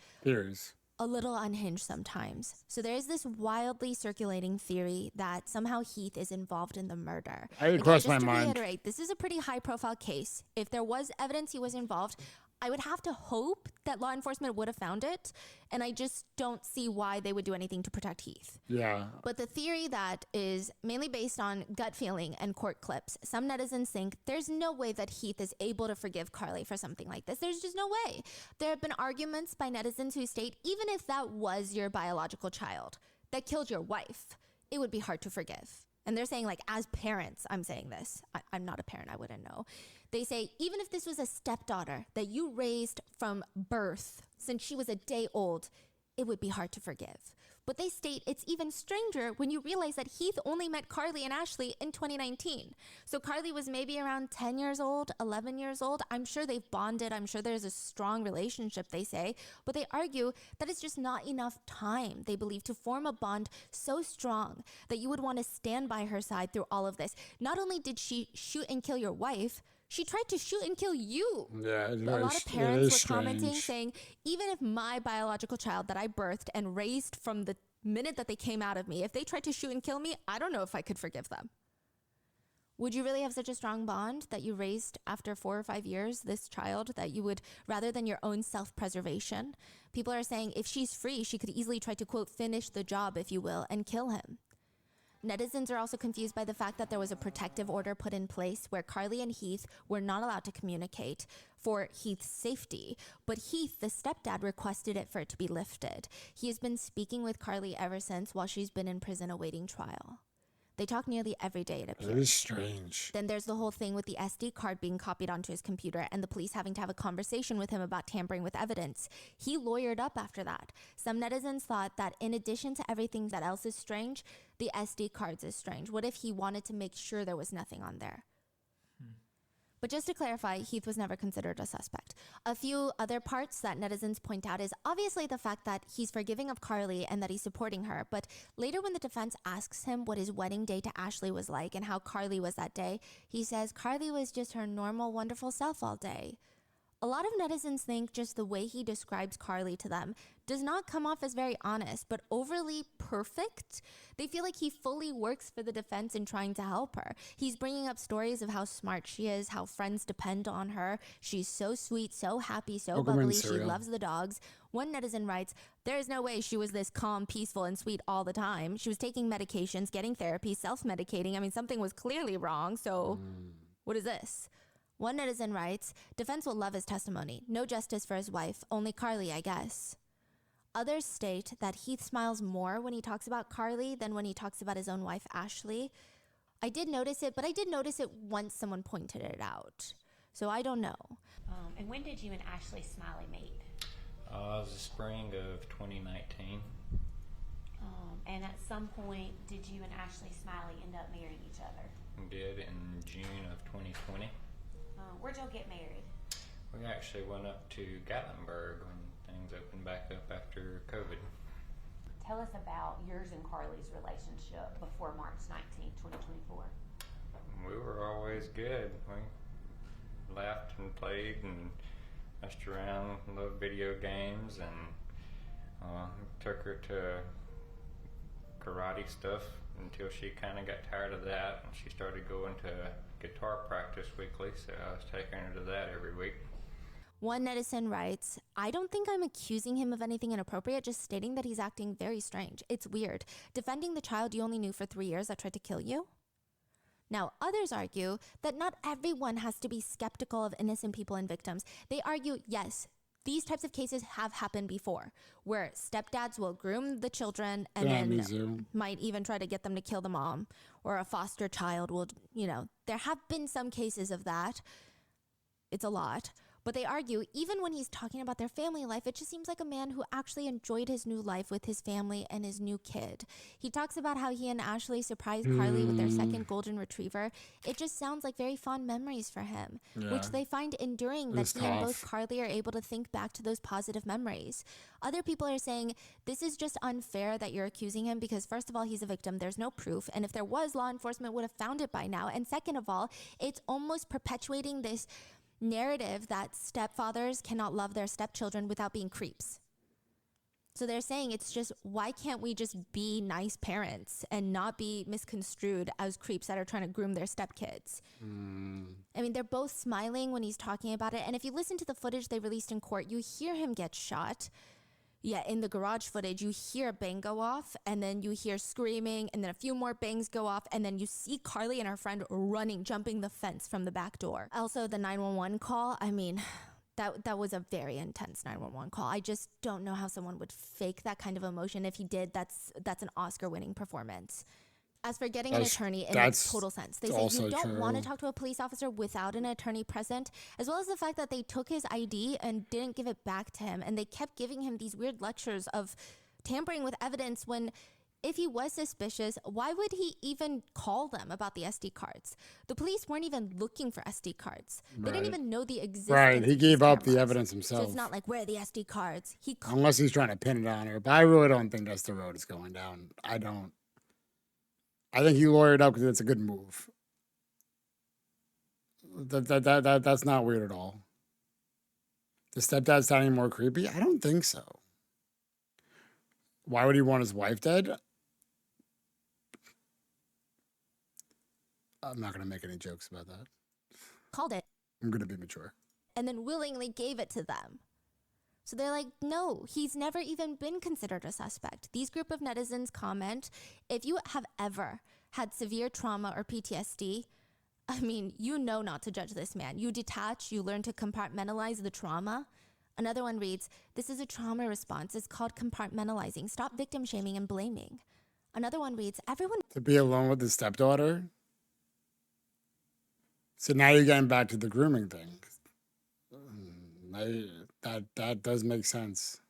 a little unhinged sometimes. So there is this wildly circulating theory that somehow Heath is involved in the murder. It crossed my mind. To reiterate, this is a pretty high-profile case. If there was evidence he was involved, I would have to hope that law enforcement would have found it, and I just don't see why they would do anything to protect Heath. Yeah. But the theory that is mainly based on gut feeling and court clips, some netizens think there's no way that Heath is able to forgive Carly for something like this. There's just no way. There have been arguments by netizens who state even if that was your biological child that killed your wife, it would be hard to forgive. And they're saying, like, as parents, I'm saying this. I'm not a parent, I wouldn't know. They say, even if this was a stepdaughter that you raised from birth since she was a day old, it would be hard to forgive. But they state it's even stranger when you realize that Heath only met Carly and Ashley in 2019. So Carly was maybe around 10 years old, 11 years old. I'm sure they've bonded. I'm sure there's a strong relationship, they say. But they argue that it's just not enough time, they believe, to form a bond so strong that you would want to stand by her side through all of this. Not only did she shoot and kill your wife, she tried to shoot and kill you. Yeah, A lot of parents were commenting saying, even if my biological child that I birthed and raised from the minute that they came out of me, if they tried to shoot and kill me, I don't know if I could forgive them. Would you really have such a strong bond that you raised after 4 or 5 years, this child, that you would, rather than your own self-preservation? People are saying if she's free, she could easily try to, quote, finish the job, if you will, and kill him. Netizens are also confused by the fact that there was a protective order put in place where Carly and Heath were not allowed to communicate for Heath's safety. But Heath, the stepdad, requested it for it to be lifted. He has been speaking with Carly ever since while she's been in prison awaiting trial. They talk nearly every day, it appears. It is strange. Then there's the whole thing with the SD card being copied onto his computer and the police having to have a conversation with him about tampering with evidence. He lawyered up after that. Some netizens thought that in addition to everything that else is strange, the SD cards is strange. What if he wanted to make sure there was nothing on there? But just to clarify, Heath was never considered a suspect. A few other parts that netizens point out is obviously the fact that he's forgiving of Carly and that he's supporting her. But later when the defense asks him what his wedding day to Ashley was like and how Carly was that day, he says Carly was just her normal, wonderful self all day. A lot of netizens think just the way he describes Carly to them does not come off as very honest, but overly perfect. They feel like he fully works for the defense in trying to help her. He's bringing up stories of how smart she is, how friends depend on her. She's so sweet, so happy, so bubbly. She loves the dogs. One netizen writes, there is no way she was this calm, peaceful, and sweet all the time. She was taking medications, getting therapy, self-medicating. I mean, something was clearly wrong, so what is this? One netizen writes, defense will love his testimony. No justice for his wife, only Carly, I guess. Others state that Heath smiles more when he talks about Carly than when he talks about his own wife, Ashley. I did notice it, but I did notice it once someone pointed it out. So I don't know. And when did you and Ashley Smiley meet? It was the spring of 2019. And at some point, did you and Ashley Smiley end up marrying each other? We did in June of 2020. Where'd y'all get married? We actually went up to Gatlinburg when things opened back up after COVID. Tell us about yours and Carly's relationship before March 19, 2024. We were always good. We laughed and played and messed around, loved video games, and took her to karate stuff until she kind of got tired of that and she started going to guitar practice weekly, so I was taking her to that every week. One netizen writes, I don't think I'm accusing him of anything inappropriate, just stating that he's acting very strange. It's weird. Defending the child you only knew for 3 years that tried to kill you? Now, others argue that not everyone has to be skeptical of innocent people and victims. They argue, yes, these types of cases have happened before, where stepdads will groom the children and then might even try to get them to kill the mom, or a foster child will, there have been some cases of that. It's a lot. But they argue, even when he's talking about their family life, it just seems like a man who actually enjoyed his new life with his family and his new kid. He talks about how he and Ashley surprised Carly with their second golden retriever. It just sounds like very fond memories for him, which they find enduring that he and both Carly are able to think back to those positive memories. Other people are saying this is just unfair that you're accusing him because, first of all, he's a victim. There's no proof. And if there was, law enforcement would have found it by now. And second of all, it's almost perpetuating this narrative that stepfathers cannot love their stepchildren without being creeps. So they're saying it's just, why can't we just be nice parents and not be misconstrued as creeps that are trying to groom their stepkids? I mean, they're both smiling when he's talking about it. And if you listen to the footage they released in court, you hear him get shot. Yeah, in the garage footage, you hear a bang go off, and then you hear screaming, and then a few more bangs go off, and then you see Carly and her friend running, jumping the fence from the back door. Also, the 911 call, I mean, that was a very intense 911 call. I just don't know how someone would fake that kind of emotion. If he did, that's an Oscar-winning performance. As for getting an attorney, it makes total sense. They say you don't want to talk to a police officer without an attorney present, as well as the fact that they took his ID and didn't give it back to him, and they kept giving him these weird lectures of tampering with evidence when, if he was suspicious, why would he even call them about the SD cards? The police weren't even looking for SD cards. They didn't even know the existence Right, he of gave these up the cameras. evidence himself. So it's not like, where are the SD cards? Unless he's trying to pin it on her. But I really don't think that's the road it's going down. I think he lawyered up because it's a good move. That's not weird at all. The stepdad sounding more creepy? I don't think so. Why would he want his wife dead? I'm not going to make any jokes about that. Called it. I'm going to be mature. And then willingly gave it to them. So they're like, no, he's never even been considered a suspect. These group of netizens comment, if you have ever had severe trauma or PTSD, I mean, you know not to judge this man. You detach, you learn to compartmentalize the trauma. Another one reads, this is a trauma response. It's called compartmentalizing. Stop victim shaming and blaming. Another one reads, everyone... To be alone with his stepdaughter? So now you're getting back to the grooming thing. That does make sense.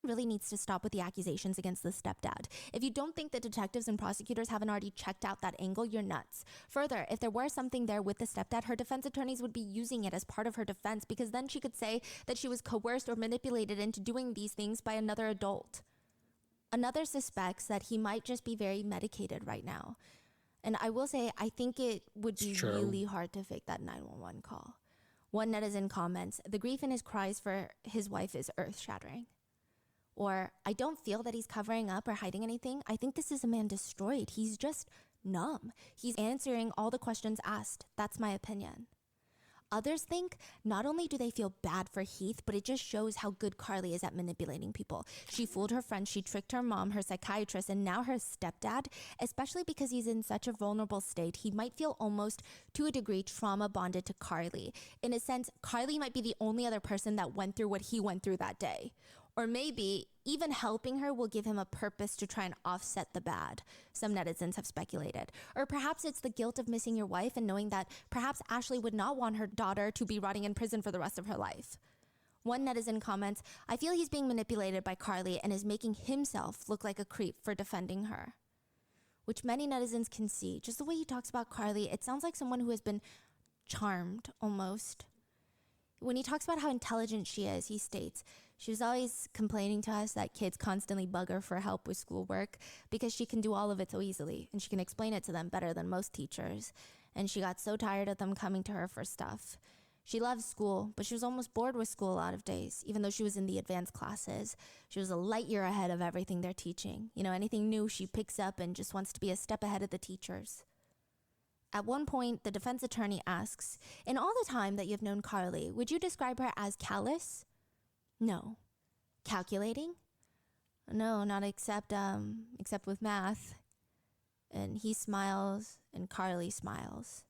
really needs to stop with the accusations against the stepdad. If you don't think the detectives and prosecutors haven't already checked out that angle, you're nuts. Further, if there were something there with the stepdad, her defense attorneys would be using it as part of her defense, because then she could say that she was coerced or manipulated into doing these things by another adult. Another suspects that he might just be very medicated right now. And I will say, I think it would be really hard to fake that 911 call. One netizen comments, the grief in his cries for his wife is earth-shattering. Or, I don't feel that he's covering up or hiding anything. I think this is a man destroyed. He's just numb. He's answering all the questions asked. That's my opinion. Others think not only do they feel bad for Heath, but it just shows how good Carly is at manipulating people. She fooled her friend, she tricked her mom, her psychiatrist, and now her stepdad, especially because he's in such a vulnerable state. He might feel almost, to a degree, trauma bonded to Carly. In a sense, Carly might be the only other person that went through what he went through that day. Or maybe even helping her will give him a purpose to try and offset the bad, some netizens have speculated. Or perhaps it's the guilt of missing your wife and knowing that perhaps Ashley would not want her daughter to be rotting in prison for the rest of her life. One netizen comments, I feel he's being manipulated by Carly and is making himself look like a creep for defending her. Which many netizens can see. Just the way he talks about Carly, it sounds like someone who has been charmed almost. When he talks about how intelligent she is, he states, she was always complaining to us that kids constantly bug her for help with schoolwork because she can do all of it so easily and she can explain it to them better than most teachers. And she got so tired of them coming to her for stuff. She loves school, but she was almost bored with school a lot of days, even though she was in the advanced classes. She was a light year ahead of everything they're teaching. You know, anything new she picks up and just wants to be a step ahead of the teachers. At one point, the defense attorney asks, in all the time that you've known Carly, would you describe her as callous? No. Calculating? No, not except with math. And he smiles and Carly smiles.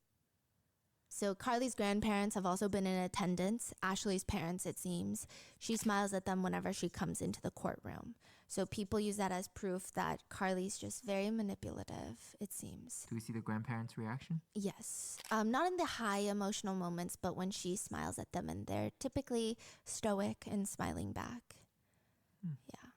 So Carly's grandparents have also been in attendance. Ashley's parents, it seems. She smiles at them whenever she comes into the courtroom. So people use that as proof that Carly's just very manipulative, it seems. Do we see the grandparents' reaction? Yes. Not in the high emotional moments, but when she smiles at them, and they're typically stoic and smiling back. Yeah.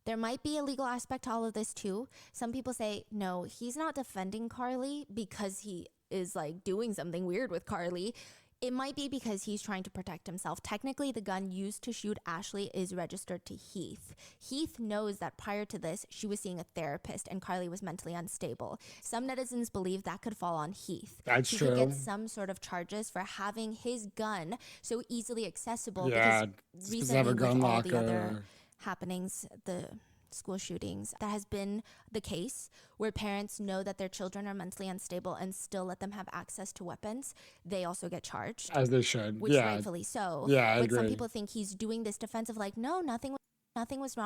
There might be a legal aspect to all of this too. Some people say, no, he's not defending Carly because he is like doing something weird with Carly. It might be because he's trying to protect himself. Technically, the gun used to shoot Ashley is registered to Heath. Heath knows that prior to this, she was seeing a therapist and Carly was mentally unstable. Some netizens believe that could fall on Heath. That's he true. could get some sort of charges for having his gun so easily accessible. Yeah, because does have a recently gun with all the locker. other happenings, the school shootings, that has been the case where parents know that their children are mentally unstable and still let them have access to weapons. They also get charged, As they should. which Yeah. rightfully so. Yeah, I but some agree. people think he's doing this defensive, like, no, nothing was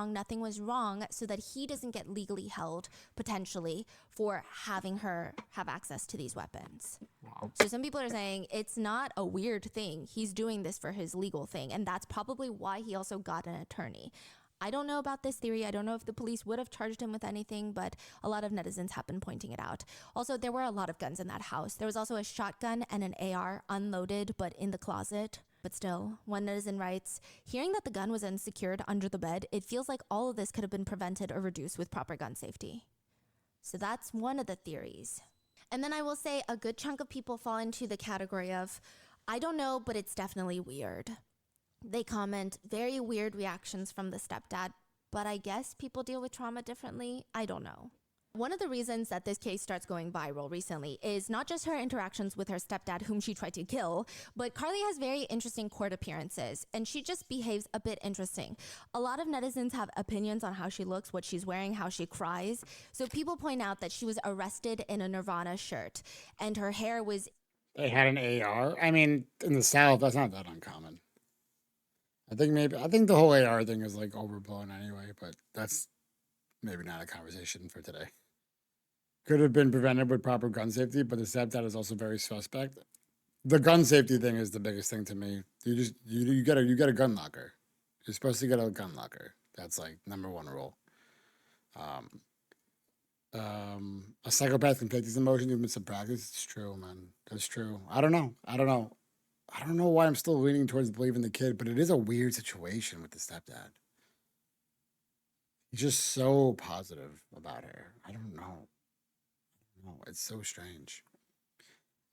wrong, so that he doesn't get legally held potentially for having her have access to these weapons. Wow. So some people are saying it's not a weird thing. He's doing this for his legal thing, and that's probably why he also got an attorney. I don't know about this theory. I don't know if the police would have charged him with anything, but a lot of netizens have been pointing it out. Also, there were a lot of guns in that house. There was also a shotgun and an AR unloaded, but in the closet. But still, one netizen writes, hearing that the gun was unsecured under the bed, it feels like all of this could have been prevented or reduced with proper gun safety. So that's one of the theories. And then I will say a good chunk of people fall into the category of, I don't know, but it's definitely weird. They comment, very weird reactions from the stepdad, but I guess people deal with trauma differently. I don't know. One of the reasons that this case starts going viral recently is not just her interactions with her stepdad, whom she tried to kill, but Carly has very interesting court appearances, and she just behaves a bit interesting. A lot of netizens have opinions on how she looks, what she's wearing, how she cries. So people point out that she was arrested in a Nirvana shirt, and her hair was... They had an AR. I mean, in the South, that's not that uncommon. I think the whole AR thing is like overblown anyway, but that's maybe not a conversation for today. Could have been prevented with proper gun safety, but the stepdad is also very suspect. The gun safety thing is the biggest thing to me. You get a gun locker. You're supposed to get a gun locker. That's like number one rule. A psychopath can take these emotions even with some practice. It's true, man. That's true. I don't know why I'm still leaning towards believing the kid, but it is a weird situation with the stepdad. He's just so positive about her. I don't know. It's so strange.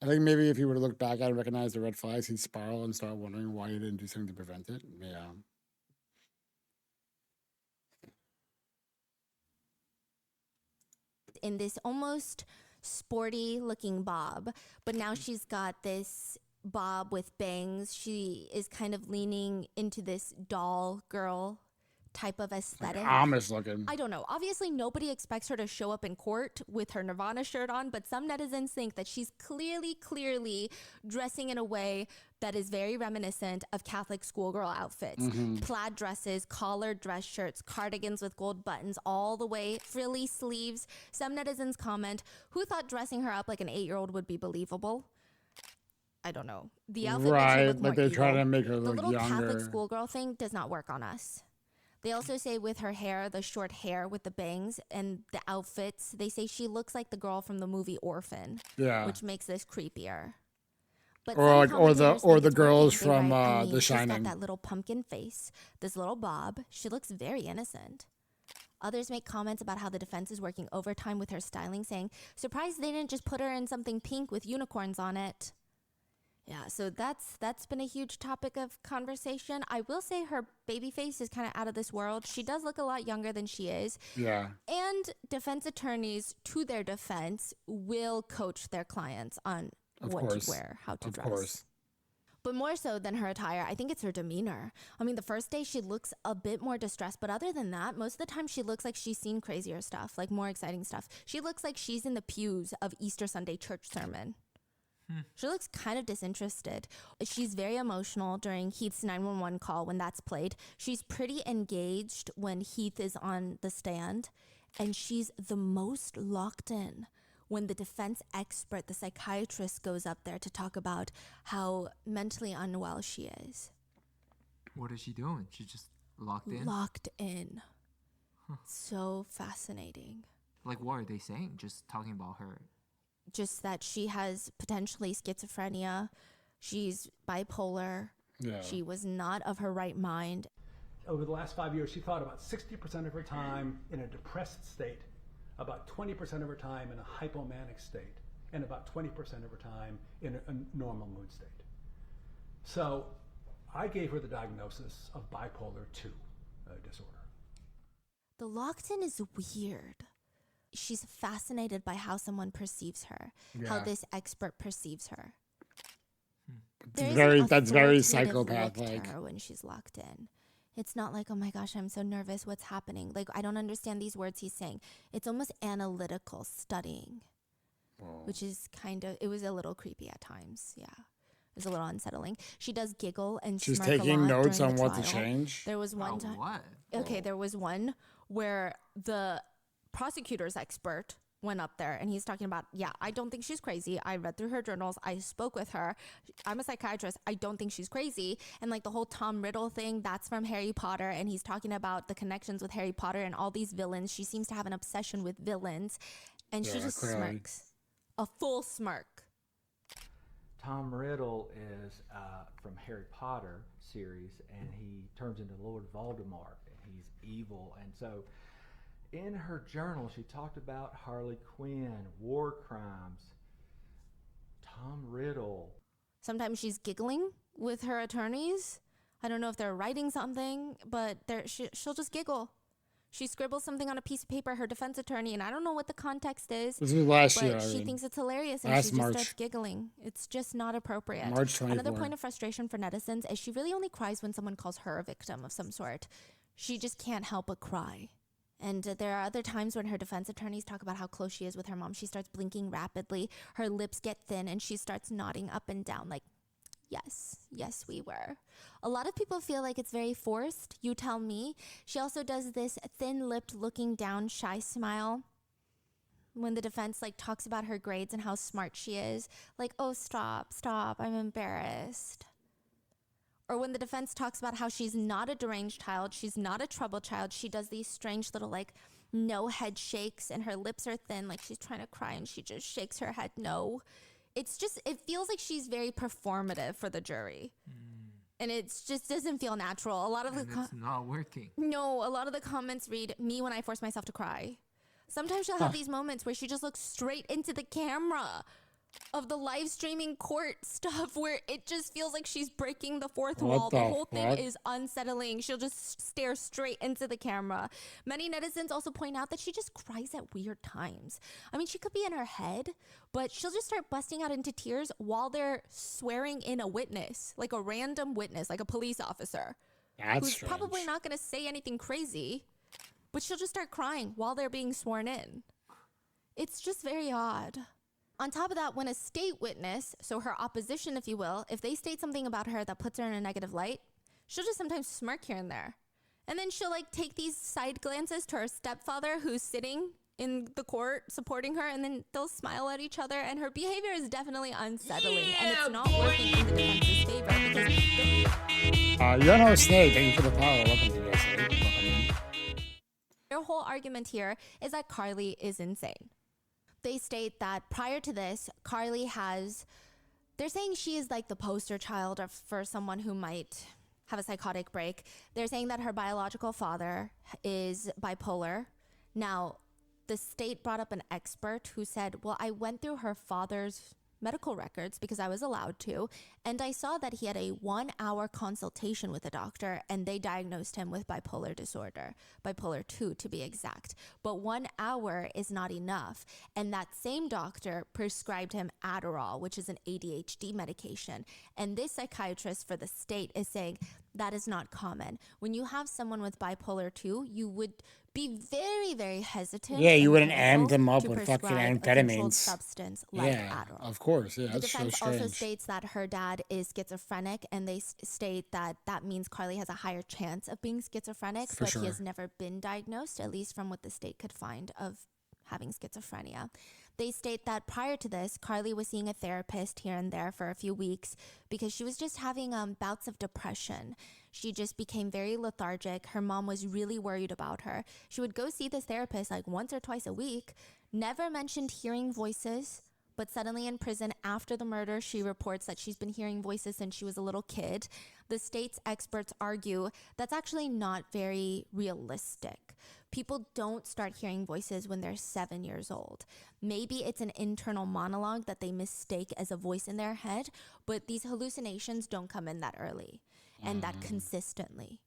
I think maybe if he were to look back at it and recognize the red flags, he'd spiral and start wondering why he didn't do something to prevent it. Yeah. In this almost sporty looking bob, but now she's got this bob with bangs. She is kind of leaning into this doll girl type of aesthetic. Like Amish looking. I don't know. Obviously, nobody expects her to show up in court with her Nirvana shirt on, but some netizens think that she's clearly dressing in a way that is very reminiscent of Catholic schoolgirl outfits. Plaid dresses, collared dress shirts, cardigans with gold buttons all the way, frilly sleeves. Some netizens comment, who thought dressing her up like an 8-year-old would be believable? I don't know. The outfit makes her look more they're trying evil. to make her look The little younger. Catholic schoolgirl thing does not work on us. They also say with her hair, the short hair with the bangs and the outfits, they say she looks like the girl from the movie Orphan, Yeah. which makes this creepier. But Or some like or the commentators or think the it's girls working. They from write, I mean, The she's Shining. got that little pumpkin face, this little bob. She looks very innocent. Others make comments about how the defense is working overtime with her styling, saying, surprised they didn't just put her in something pink with unicorns on it. Yeah, so that's been a huge topic of conversation. I will say her baby face is kind of out of this world. She does look a lot younger than she is. Yeah. And defense attorneys, to their defense, will coach their clients on what to wear, how to dress. Of course. But more so than her attire, I think it's her demeanor. I mean, the first day she looks a bit more distressed, but other than that, most of the time she looks like she's seen crazier stuff, like more exciting stuff. She looks like she's in the pews of Easter Sunday church sermon. She looks kind of disinterested. She's very emotional during Heath's 911 call when that's played. She's pretty engaged when Heath is on the stand. And she's the most locked in when the defense expert, the psychiatrist, goes up there to talk about how mentally unwell she is. What is she doing? She's just locked in? Locked in. So fascinating. Like, what are they saying? Just talking about her. Just that she has potentially schizophrenia. She's bipolar. Yeah. She was not of her right mind. Over the last 5 years, she thought about 60% of her time in a depressed state, about 20% of her time in a hypomanic state, and about 20% of her time in a normal mood state. So I gave her the diagnosis of bipolar 2 disorder. The locked in is weird. She's fascinated by how someone perceives her, how Yeah. this expert perceives her. That's There is an that's very authoritative look psychopath to like. her when she's locked in. It's not like, oh my gosh, I'm so nervous, what's happening? Like, I don't understand these words he's saying. It's almost analytical studying, which is it was a little creepy at times. Yeah, it was a little unsettling. She does giggle and She's smirk a taking lot notes during on the what to trial. change. There was one time. What? Okay, there was one where the prosecutor's expert went up there and he's talking about, yeah, I don't think she's crazy. I read through her journals. I spoke with her. I'm a psychiatrist. I don't think she's crazy. And like the whole Tom Riddle thing, that's from Harry Potter. And he's talking about the connections with Harry Potter and all these villains. She seems to have an obsession with villains. And she Yeah, just clearly. smirks. A full smirk. Tom Riddle is from Harry Potter series, and he turns into Lord Voldemort, and he's evil. And so in her journal, she talked about Harley Quinn, war crimes, Tom Riddle. Sometimes she's giggling with her attorneys. I don't know if they're writing something, but she'll just giggle. She scribbles something on a piece of paper, her defense attorney, and I don't know what the context is. This was last year. But I she mean. thinks it's hilarious and Last she just March. starts giggling. It's just not appropriate. March 24. Another point of frustration for netizens is she really only cries when someone calls her a victim of some sort. She just can't help but cry. And there are other times when her defense attorneys talk about how close she is with her mom. She starts blinking rapidly. Her lips get thin and she starts nodding up and down like, yes, we were. A lot of people feel like it's very forced. You tell me. She also does this thin-lipped looking down shy smile when the defense talks about her grades and how smart she is. Like, oh, stop, I'm embarrassed. Or when the defense talks about how she's not a deranged child, she's not a troubled child, she does these strange little no head shakes and her lips are thin, like she's trying to cry and she just shakes her head no. It feels like she's very performative for the jury. And it just doesn't feel natural. A lot of It's not working. No, a lot of the comments read, me when I force myself to cry. Sometimes she'll have these moments where she just looks straight into the camera of the live streaming court stuff where it just feels like she's breaking the fourth wall. The whole thing is unsettling. She'll just stare straight into the camera. Many netizens also point out that she just cries at weird times. I mean, she could be in her head, but she'll just start busting out into tears while they're swearing in a witness, like a random witness, like a police officer. That's who's strange. probably not going to say anything crazy, but she'll just start crying while they're being sworn in. It's just very odd. On top of that, when a state witness, so her opposition, if you will, if they state something about her that puts her in a negative light, she'll just sometimes smirk here and there. And then she'll take these side glances to her stepfather who's sitting in the court supporting her, and then they'll smile at each other, and her behavior is definitely unsettling, and it's not working in the defense's favor because You're no snake. Thank you for the follow. Welcome to this. Welcome in. their whole argument here is that Carly is insane. They state that prior to this, they're saying she is like the poster child for someone who might have a psychotic break. They're saying that her biological father is bipolar. Now, the state brought up an expert who said, well, I went through her father's medical records because I was allowed to, and I saw that he had a 1-hour consultation with a doctor and they diagnosed him with bipolar disorder, bipolar 2 to be exact. But 1 hour is not enough, and that same doctor prescribed him Adderall, which is an ADHD medication. And this psychiatrist for the state is saying that is not common. When you have someone with bipolar 2, you would be very, very hesitant. Yeah, you and wouldn't careful amp them up to with fucking prescribe a controlled amphetamines. substance like Yeah, Adderall. of course. Yeah, The that's so defense also strange. states that her dad is schizophrenic, and they state that that means Carly has a higher chance of being schizophrenic, For but sure. he has never been diagnosed, at least from what the state could find of having schizophrenia. They state that prior to this, Carly was seeing a therapist here and there for a few weeks because she was just having bouts of depression. She just became very lethargic. Her mom was really worried about her. She would go see this therapist like once or twice a week, never mentioned hearing voices, but suddenly in prison after the murder, she reports that she's been hearing voices since she was a little kid. The state's experts argue that's actually not very realistic. People don't start hearing voices when they're 7 years old. Maybe it's an internal monologue that they mistake as a voice in their head, but these hallucinations don't come in that early and that consistently.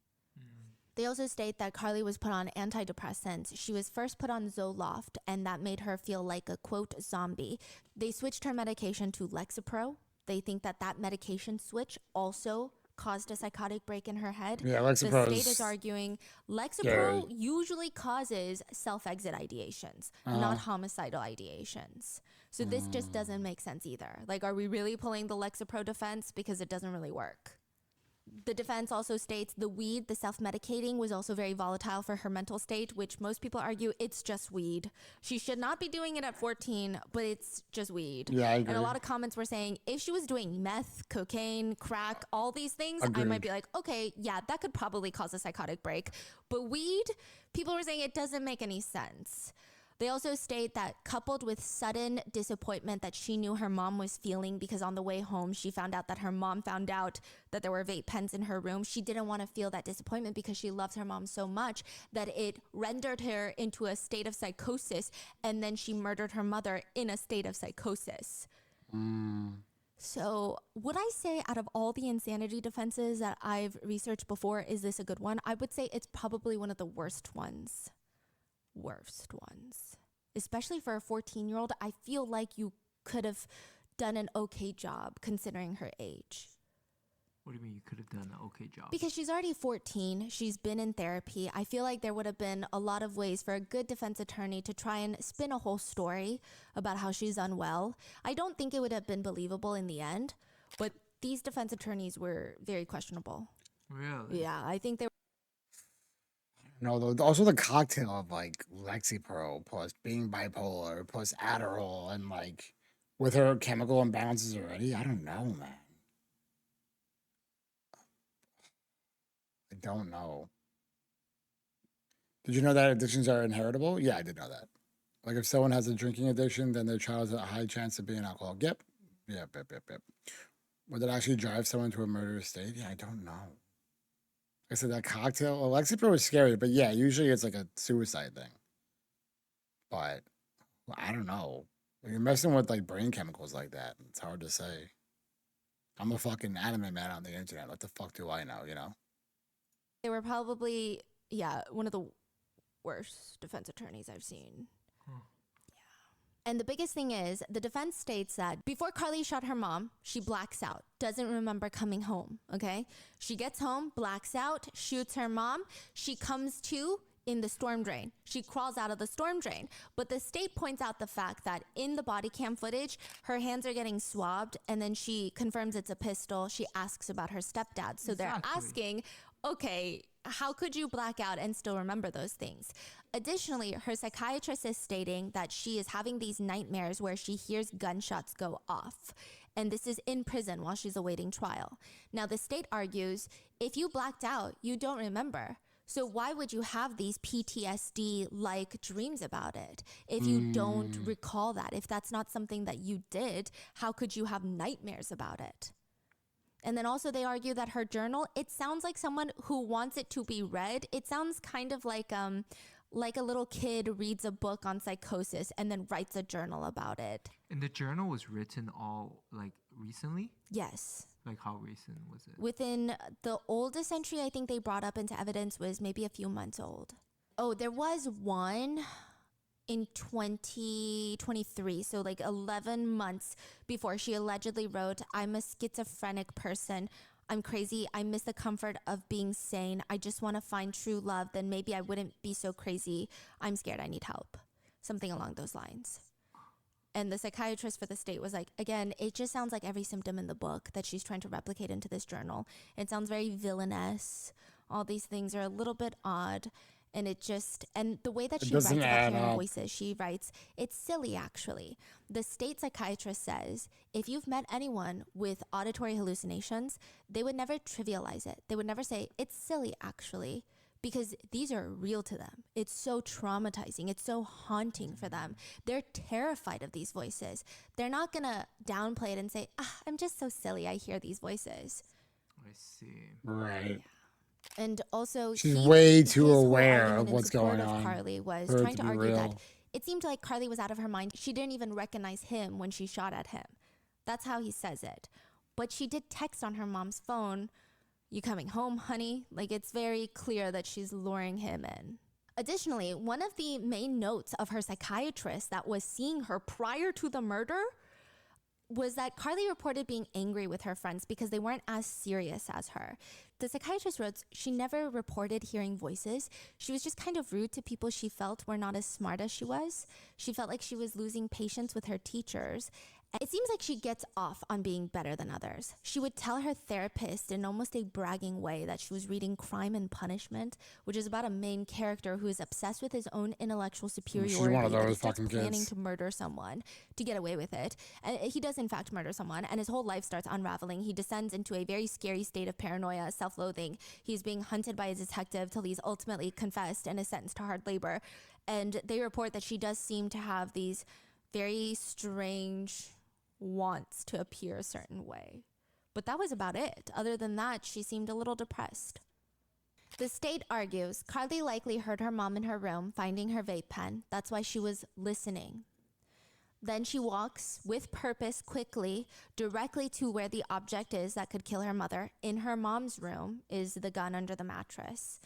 They also state that Carly was put on antidepressants. She was first put on Zoloft, and that made her feel like a, quote, zombie. They switched her medication to Lexapro. They think that that medication switch also caused a psychotic break in her head. Yeah, Lexapro The state is arguing Lexapro scary. usually causes self-exit ideations, not homicidal ideations. So this just doesn't make sense either. Like, are we really pulling the Lexapro defense? Because it doesn't really work. The defense also states the weed, the self-medicating, was also very volatile for her mental state, which most people argue it's just weed. She should not be doing it at 14, but it's just weed. Yeah, I agree. And a lot of comments were saying if she was doing meth, cocaine, crack, all these things, I Agreed. might be like, okay, yeah, that could probably cause a psychotic break. But weed, people were saying it doesn't make any sense. They also state that coupled with sudden disappointment that she knew her mom was feeling because on the way home, she found out that her mom found out that there were vape pens in her room. She didn't want to feel that disappointment because she loves her mom so much that it rendered her into a state of psychosis. And then she murdered her mother in a state of psychosis. So would I say out of all the insanity defenses that I've researched before, is this a good one? I would say it's probably one of the worst ones. Especially for a 14-year-old. I feel like you could have done an okay job considering her age. What do you mean you could have done an okay job? Because she's already 14, she's been in therapy. I feel like there would have been a lot of ways for a good defense attorney to try and spin a whole story about how she's unwell. I don't think it would have been believable in the end, but these defense attorneys were very questionable. Really? Yeah, I think they were. No, also the cocktail of like Lexapro plus being bipolar plus Adderall and like with her chemical imbalances already. I don't know, man. I don't know. Did you know that addictions are inheritable? Yeah, I did know that. Like if someone has a drinking addiction, then their child has a high chance of being an alcoholic. Yep. Would that actually drive someone to a murderous state? Yeah, I don't know. I said that cocktail, Lexapro is scary, but yeah, usually it's like a suicide thing. But well, I don't know. When you're messing with like brain chemicals like that, it's hard to say. I'm a fucking anime man on the internet. What the fuck do I know, you know? They were probably, one of the worst defense attorneys I've seen. And the biggest thing is, the defense states that before Carly shot her mom, she blacks out, doesn't remember coming home, okay? She gets home, blacks out, shoots her mom. She comes to in the storm drain. She crawls out of the storm drain. But the state points out the fact that in the body cam footage, her hands are getting swabbed, and then she confirms it's a pistol. She asks about her stepdad. So they're asking, okay, how could you black out and still remember those things? Additionally, her psychiatrist is stating that she is having these nightmares where she hears gunshots go off. And this is in prison while she's awaiting trial. Now, the state argues, if you blacked out, you don't remember. So why would you have these PTSD-like dreams about it if you don't recall that? If that's not something that you did, how could you have nightmares about it? And then also they argue that her journal, it sounds like someone who wants it to be read. It sounds kind of like a little kid reads a book on psychosis and then writes a journal about it. And the journal was written all like recently? Yes. Like how recent was it? Within the oldest entry I think they brought up into evidence was maybe a few months old. Oh, there was one in 2023, so like 11 months before she allegedly wrote, I'm a schizophrenic person. I'm crazy. I miss the comfort of being sane. I just want to find true love. Then maybe I wouldn't be so crazy. I'm scared. I need help. Something along those lines. And the psychiatrist for the state was like, again, it just sounds like every symptom in the book that she's trying to replicate into this journal. It sounds very villainous. All these things are a little bit odd. And and the way that It she writes doesn't about add hearing up. voices, she writes, it's silly actually. The state psychiatrist says, if you've met anyone with auditory hallucinations, they would never trivialize it. They would never say, it's silly actually, because these are real to them. It's so traumatizing. It's so haunting for them. They're terrified of these voices. They're not gonna downplay it and say, I'm just so silly, I hear these voices. I see. Right. And also, She's way too his whole aware argument of in what's support going of on Carly was for it trying to to be argue that real. it seemed like Carly was out of her mind. She didn't even recognize him when she shot at him. That's how he says it. But she did text on her mom's phone, "You coming home, honey?" Like, it's very clear that she's luring him in. Additionally, one of the main notes of her psychiatrist that was seeing her prior to the murder was that Carly reported being angry with her friends because they weren't as serious as her. The psychiatrist wrote she never reported hearing voices. She was just kind of rude to people she felt were not as smart as she was. She felt like she was losing patience with her teachers. It seems like she gets off on being better than others. She would tell her therapist in almost a bragging way that she was reading Crime and Punishment, which is about a main character who is obsessed with his own intellectual superiority. one of That he those starts fucking planning kids. to murder someone to get away with it. And he does in fact murder someone, and his whole life starts unraveling. He descends into a very scary state of paranoia, self-loathing. He's being hunted by a detective till he's ultimately confessed and is sentenced to hard labor. And they report that she does seem to have these very strange wants to appear a certain way. But that was about it. Other than that, she seemed a little depressed. The state argues Carly likely heard her mom in her room finding her vape pen. That's why she was listening. Then she walks with purpose quickly directly to where the object is that could kill her mother. In her mom's room is the gun under the mattress.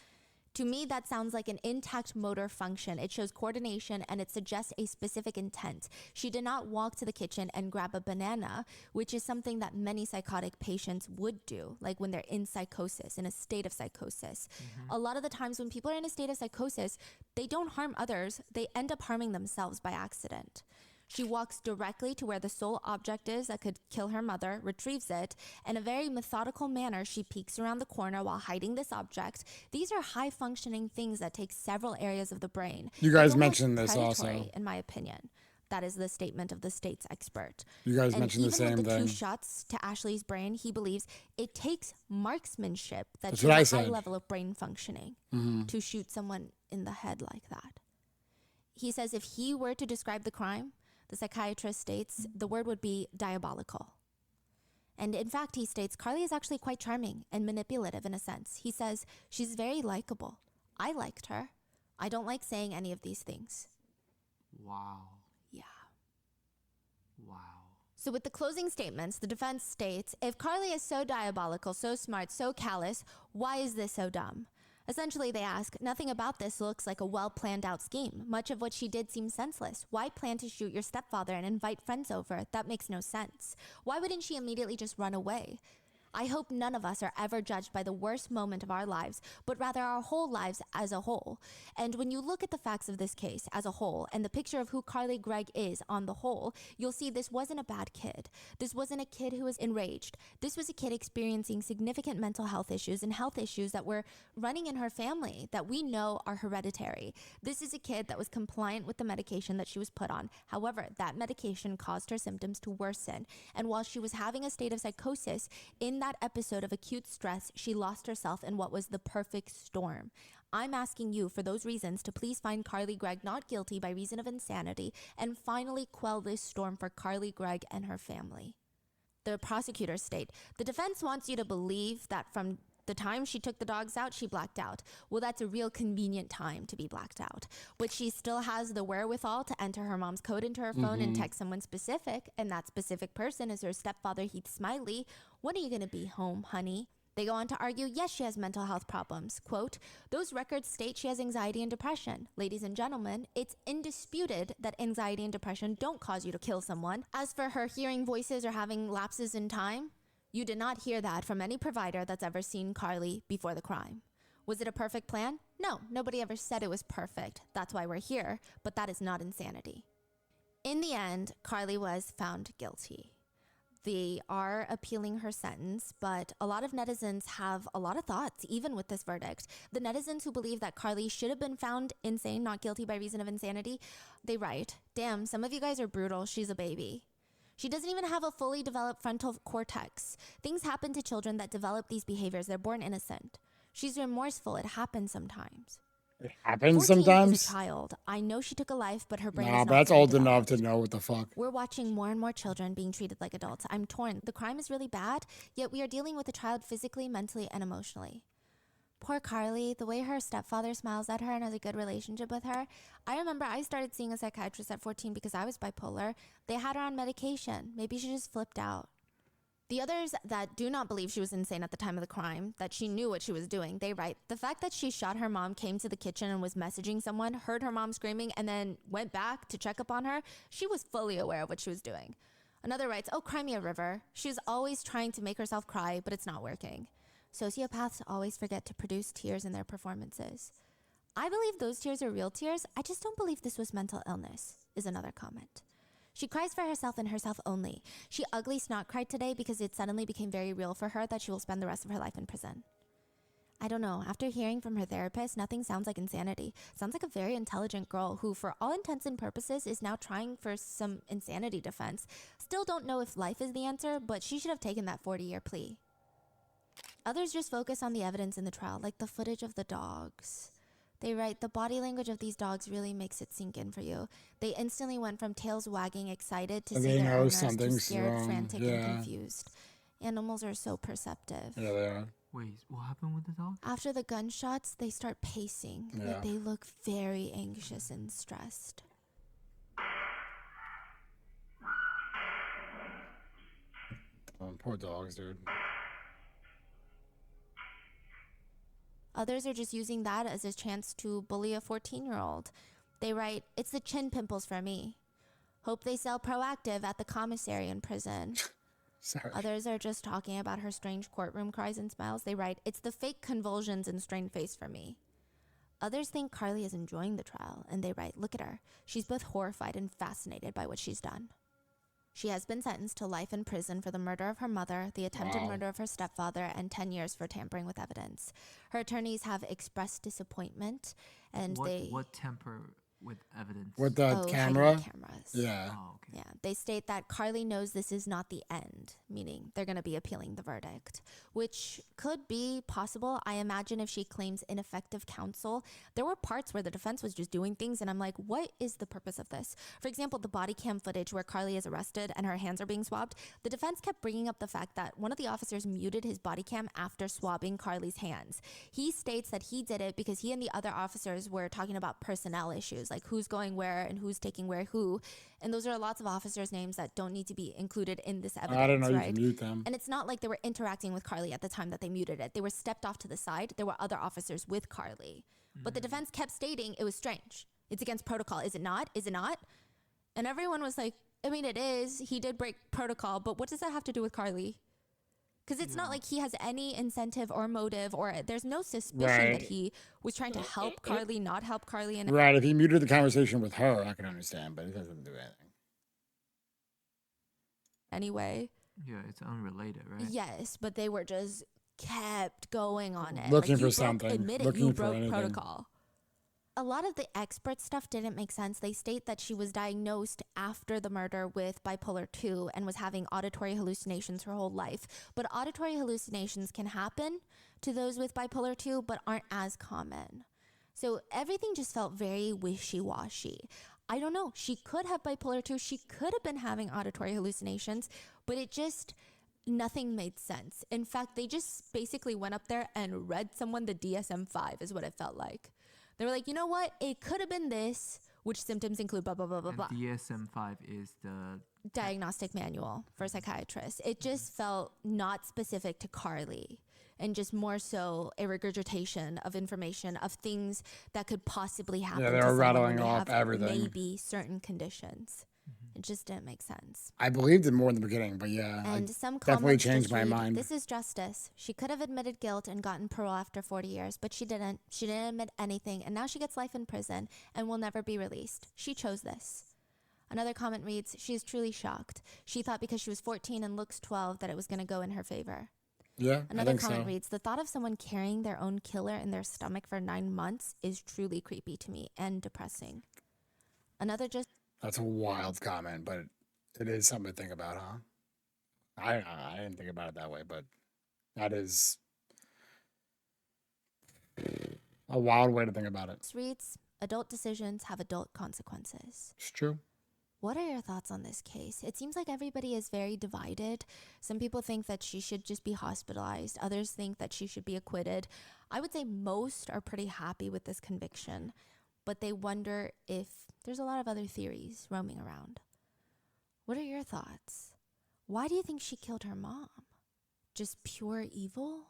To me, that sounds like an intact motor function. It shows coordination and it suggests a specific intent. She did not walk to the kitchen and grab a banana, which is something that many psychotic patients would do, like when they're in psychosis, in a state of psychosis. A lot of the times when people are in a state of psychosis, they don't harm others. They end up harming themselves by accident. She walks directly to where the sole object is that could kill her mother, retrieves it. In a very methodical manner, she peeks around the corner while hiding this object. These are high-functioning things that take several areas of the brain. You They're guys almost mentioned this predatory, also. in my opinion. That is the statement of the state's expert. You guys And mentioned the even same with the thing. 2 shots to Ashley's brain, he believes it takes marksmanship that That's shows what I a high said. level of brain functioning to shoot someone in the head like that. He says if he were to describe the crime, the psychiatrist states the word would be diabolical. And in fact, he states Carly is actually quite charming and manipulative in a sense. He says she's very likable. I liked her. I don't like saying any of these things. Wow. Yeah. Wow. So with the closing statements, the defense states, if Carly is so diabolical, so smart, so callous, why is this so dumb? Essentially, they ask, nothing about this looks like a well-planned out scheme. Much of what she did seems senseless. Why plan to shoot your stepfather and invite friends over? That makes no sense. Why wouldn't she immediately just run away? I hope none of us are ever judged by the worst moment of our lives, but rather our whole lives as a whole. And when you look at the facts of this case as a whole and the picture of who Carly Gregg is on the whole, you'll see this wasn't a bad kid. This wasn't a kid who was enraged. This was a kid experiencing significant mental health issues and health issues that were running in her family that we know are hereditary. This is a kid that was compliant with the medication that she was put on. However, that medication caused her symptoms to worsen. And while she was having a state of psychosis, in that episode of acute stress, she lost herself in what was the perfect storm. I'm asking you, for those reasons, to please find Carly Gregg not guilty by reason of insanity and finally quell this storm for Carly Gregg and her family. The prosecutors state, the defense wants you to believe that from the time she took the dogs out, she blacked out. Well, that's a real convenient time to be blacked out. But she still has the wherewithal to enter her mom's code into her phone and text someone specific, and that specific person is her stepfather, Heath Smiley. When are you going to be home, honey? They go on to argue, yes, she has mental health problems. Quote, those records state she has anxiety and depression. Ladies and gentlemen, it's indisputed that anxiety and depression don't cause you to kill someone. As for her hearing voices or having lapses in time, you did not hear that from any provider that's ever seen Carly before the crime. Was it a perfect plan? No, nobody ever said it was perfect. That's why we're here, but that is not insanity. In the end, Carly was found guilty. They are appealing her sentence, but a lot of netizens have a lot of thoughts, even with this verdict. The netizens who believe that Carly should have been found insane, not guilty by reason of insanity, they write, "Damn, some of you guys are brutal. She's a baby. She doesn't even have a fully developed frontal cortex. Things happen to children that develop these behaviors. They're born innocent. She's remorseful. It happens sometimes. It happens 14 sometimes. is a child. I know she took a life, but her brain Nah, is but not that's fully old enough developed. to know what the fuck. We're watching more and more children being treated like adults. I'm torn. The crime is really bad, yet we are dealing with a child physically, mentally, and emotionally. Poor Carly, the way her stepfather smiles at her and has a good relationship with her. I remember I started seeing a psychiatrist at 14 because I was bipolar. They had her on medication. Maybe she just flipped out. The others that do not believe she was insane at the time of the crime, that she knew what she was doing, they write, the fact that she shot her mom, came to the kitchen and was messaging someone, heard her mom screaming, and then went back to check up on her, she was fully aware of what she was doing. Another writes, oh, cry me a river. She's always trying to make herself cry, but it's not working. Sociopaths always forget to produce tears in their performances. I believe those tears are real tears. I just don't believe this was mental illness, is another comment. She cries for herself and herself only. She ugly snot cried today because it suddenly became very real for her that she will spend the rest of her life in prison. I don't know. After hearing from her therapist, nothing sounds like insanity. Sounds like a very intelligent girl who, for all intents and purposes, is now trying for some insanity defense. Still don't know if life is the answer, but she should have taken that 40-year plea. Others just focus on the evidence in the trial, like the footage of the dogs. They write, the body language of these dogs really makes it sink in for you. They instantly went from tails wagging excited to see their owners to scared, frantic, and confused. Animals are so perceptive. Yeah, they are. Wait, what happened with the dog? After the gunshots, they start pacing. Yeah. Like they look very anxious and stressed. Poor dogs, dude. Others are just using that as a chance to bully a 14-year-old. They write, it's the chin pimples for me. Hope they sell Proactive at the commissary in prison. Sorry. Others are just talking about her strange courtroom cries and smiles. They write, it's the fake convulsions and strained face for me. Others think Carly is enjoying the trial, and they write, look at her. She's both horrified and fascinated by what she's done. She has been sentenced to life in prison for the murder of her mother, the attempted murder of her stepfather, and 10 years for tampering with evidence. Her attorneys have expressed disappointment, and What temper with evidence? With the camera? hiding the cameras. Yeah. Oh, okay. Yeah, they state that Carly knows this is not the end, meaning they're going to be appealing the verdict, which could be possible. I imagine if she claims ineffective counsel, there were parts where the defense was just doing things, and I'm like, what is the purpose of this? For example, the body cam footage where Carly is arrested and her hands are being swabbed, the defense kept bringing up the fact that one of the officers muted his body cam after swabbing Carly's hands. He states that he did it because he and the other officers were talking about personnel issues, like who's going where and who's taking where who. And those are lots of officers' names that don't need to be included in this evidence, I don't know, right? you can mute them. And it's not like they were interacting with Carly at the time that they muted it. They were stepped off to the side. There were other officers with Carly. But the defense kept stating it was strange. It's against protocol. Is it not? Is it not? And everyone was like, I mean, it is. He did break protocol, but what does that have to do with Carly? Because it's not like he has any incentive or motive, or there's no suspicion that he was trying to help Carly, not help Carly. And Right, if he muted the conversation with her, I can understand, but it doesn't do anything. anyway. Yeah, it's unrelated, right? Yes, but they were just kept going on it. Looking Like, you for broke- something, Admit it, looking you for broke anything. protocol. A lot of the expert stuff didn't make sense. They state that she was diagnosed after the murder with bipolar 2 and was having auditory hallucinations her whole life. But auditory hallucinations can happen to those with bipolar 2, but aren't as common. So everything just felt very wishy-washy. I don't know. She could have bipolar 2. She could have been having auditory hallucinations, but nothing made sense. In fact, they just basically went up there and read someone the DSM-5 is what it felt like. They were like, you know what? It could have been this, which symptoms include blah, blah, blah, blah, And blah. DSM-5 is the Diagnostic manual for psychiatrists. It just felt not specific to Carly and just more so a regurgitation of information of things that could possibly happen Yeah, they to were someone rattling when they off have everything. maybe certain conditions. It just didn't make sense. I believed it more in the beginning, but yeah, And I some definitely comments changed just my read, mind. this is justice. She could have admitted guilt and gotten parole after 40 years, but she didn't. She didn't admit anything, and now she gets life in prison and will never be released. She chose this. Another comment reads, she is truly shocked. She thought because she was 14 and looks 12 that it was going to go in her favor. Yeah, I Another think comment so. reads, the thought of someone carrying their own killer in their stomach for 9 months is truly creepy to me and depressing. Another just... That's a wild comment, but it is something to think about, huh? I didn't think about it that way, but that is a wild way to think about it. reads, adult decisions have adult consequences. It's true. What are your thoughts on this case? It seems like everybody is very divided. Some people think that she should just be hospitalized. Others think that she should be acquitted. I would say most are pretty happy with this conviction, but they wonder if there's a lot of other theories roaming around. What are your thoughts? Why do you think she killed her mom? Just pure evil?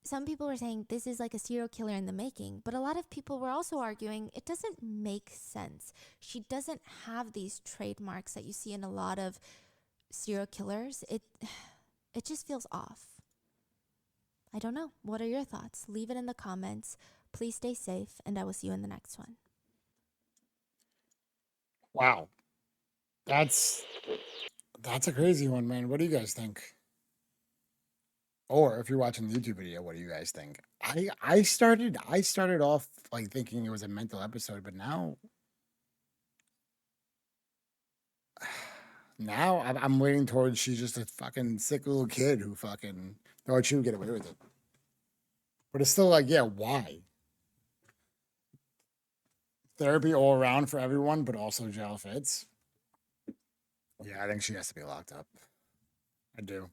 Some people were saying this is like a serial killer in the making, but a lot of people were also arguing it doesn't make sense. She doesn't have these trademarks that you see in a lot of serial killers. It just feels off. I don't know. What are your thoughts? Leave it in the comments. Please stay safe, and I will see you in the next one. Wow. That's a crazy one, man. What do you guys think? Or if you're watching the YouTube video, what do you guys think? I started off like thinking it was a mental episode, but now I'm waiting towards she's just a fucking sick little kid who fucking thought she would get away with it. But it's still like, yeah, why? Therapy all around for everyone, but also jail fits. Yeah, I think she has to be locked up. I do.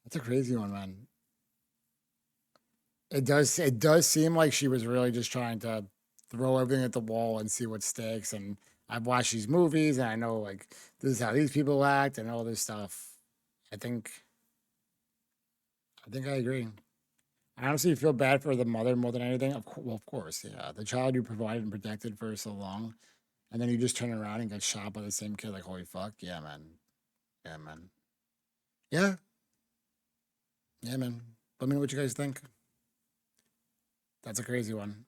That's a crazy one, man. It does seem like she was really just trying to throw everything at the wall and see what sticks. And I've watched these movies and I know like this is how these people act and all this stuff. I think I agree. I honestly feel bad for the mother more than anything. Well, of course, yeah. The child you provided and protected for so long, and then you just turn around and get shot by the same kid. Like, holy fuck, yeah, man, yeah, man, yeah, yeah, man. Let me know what you guys think. That's a crazy one.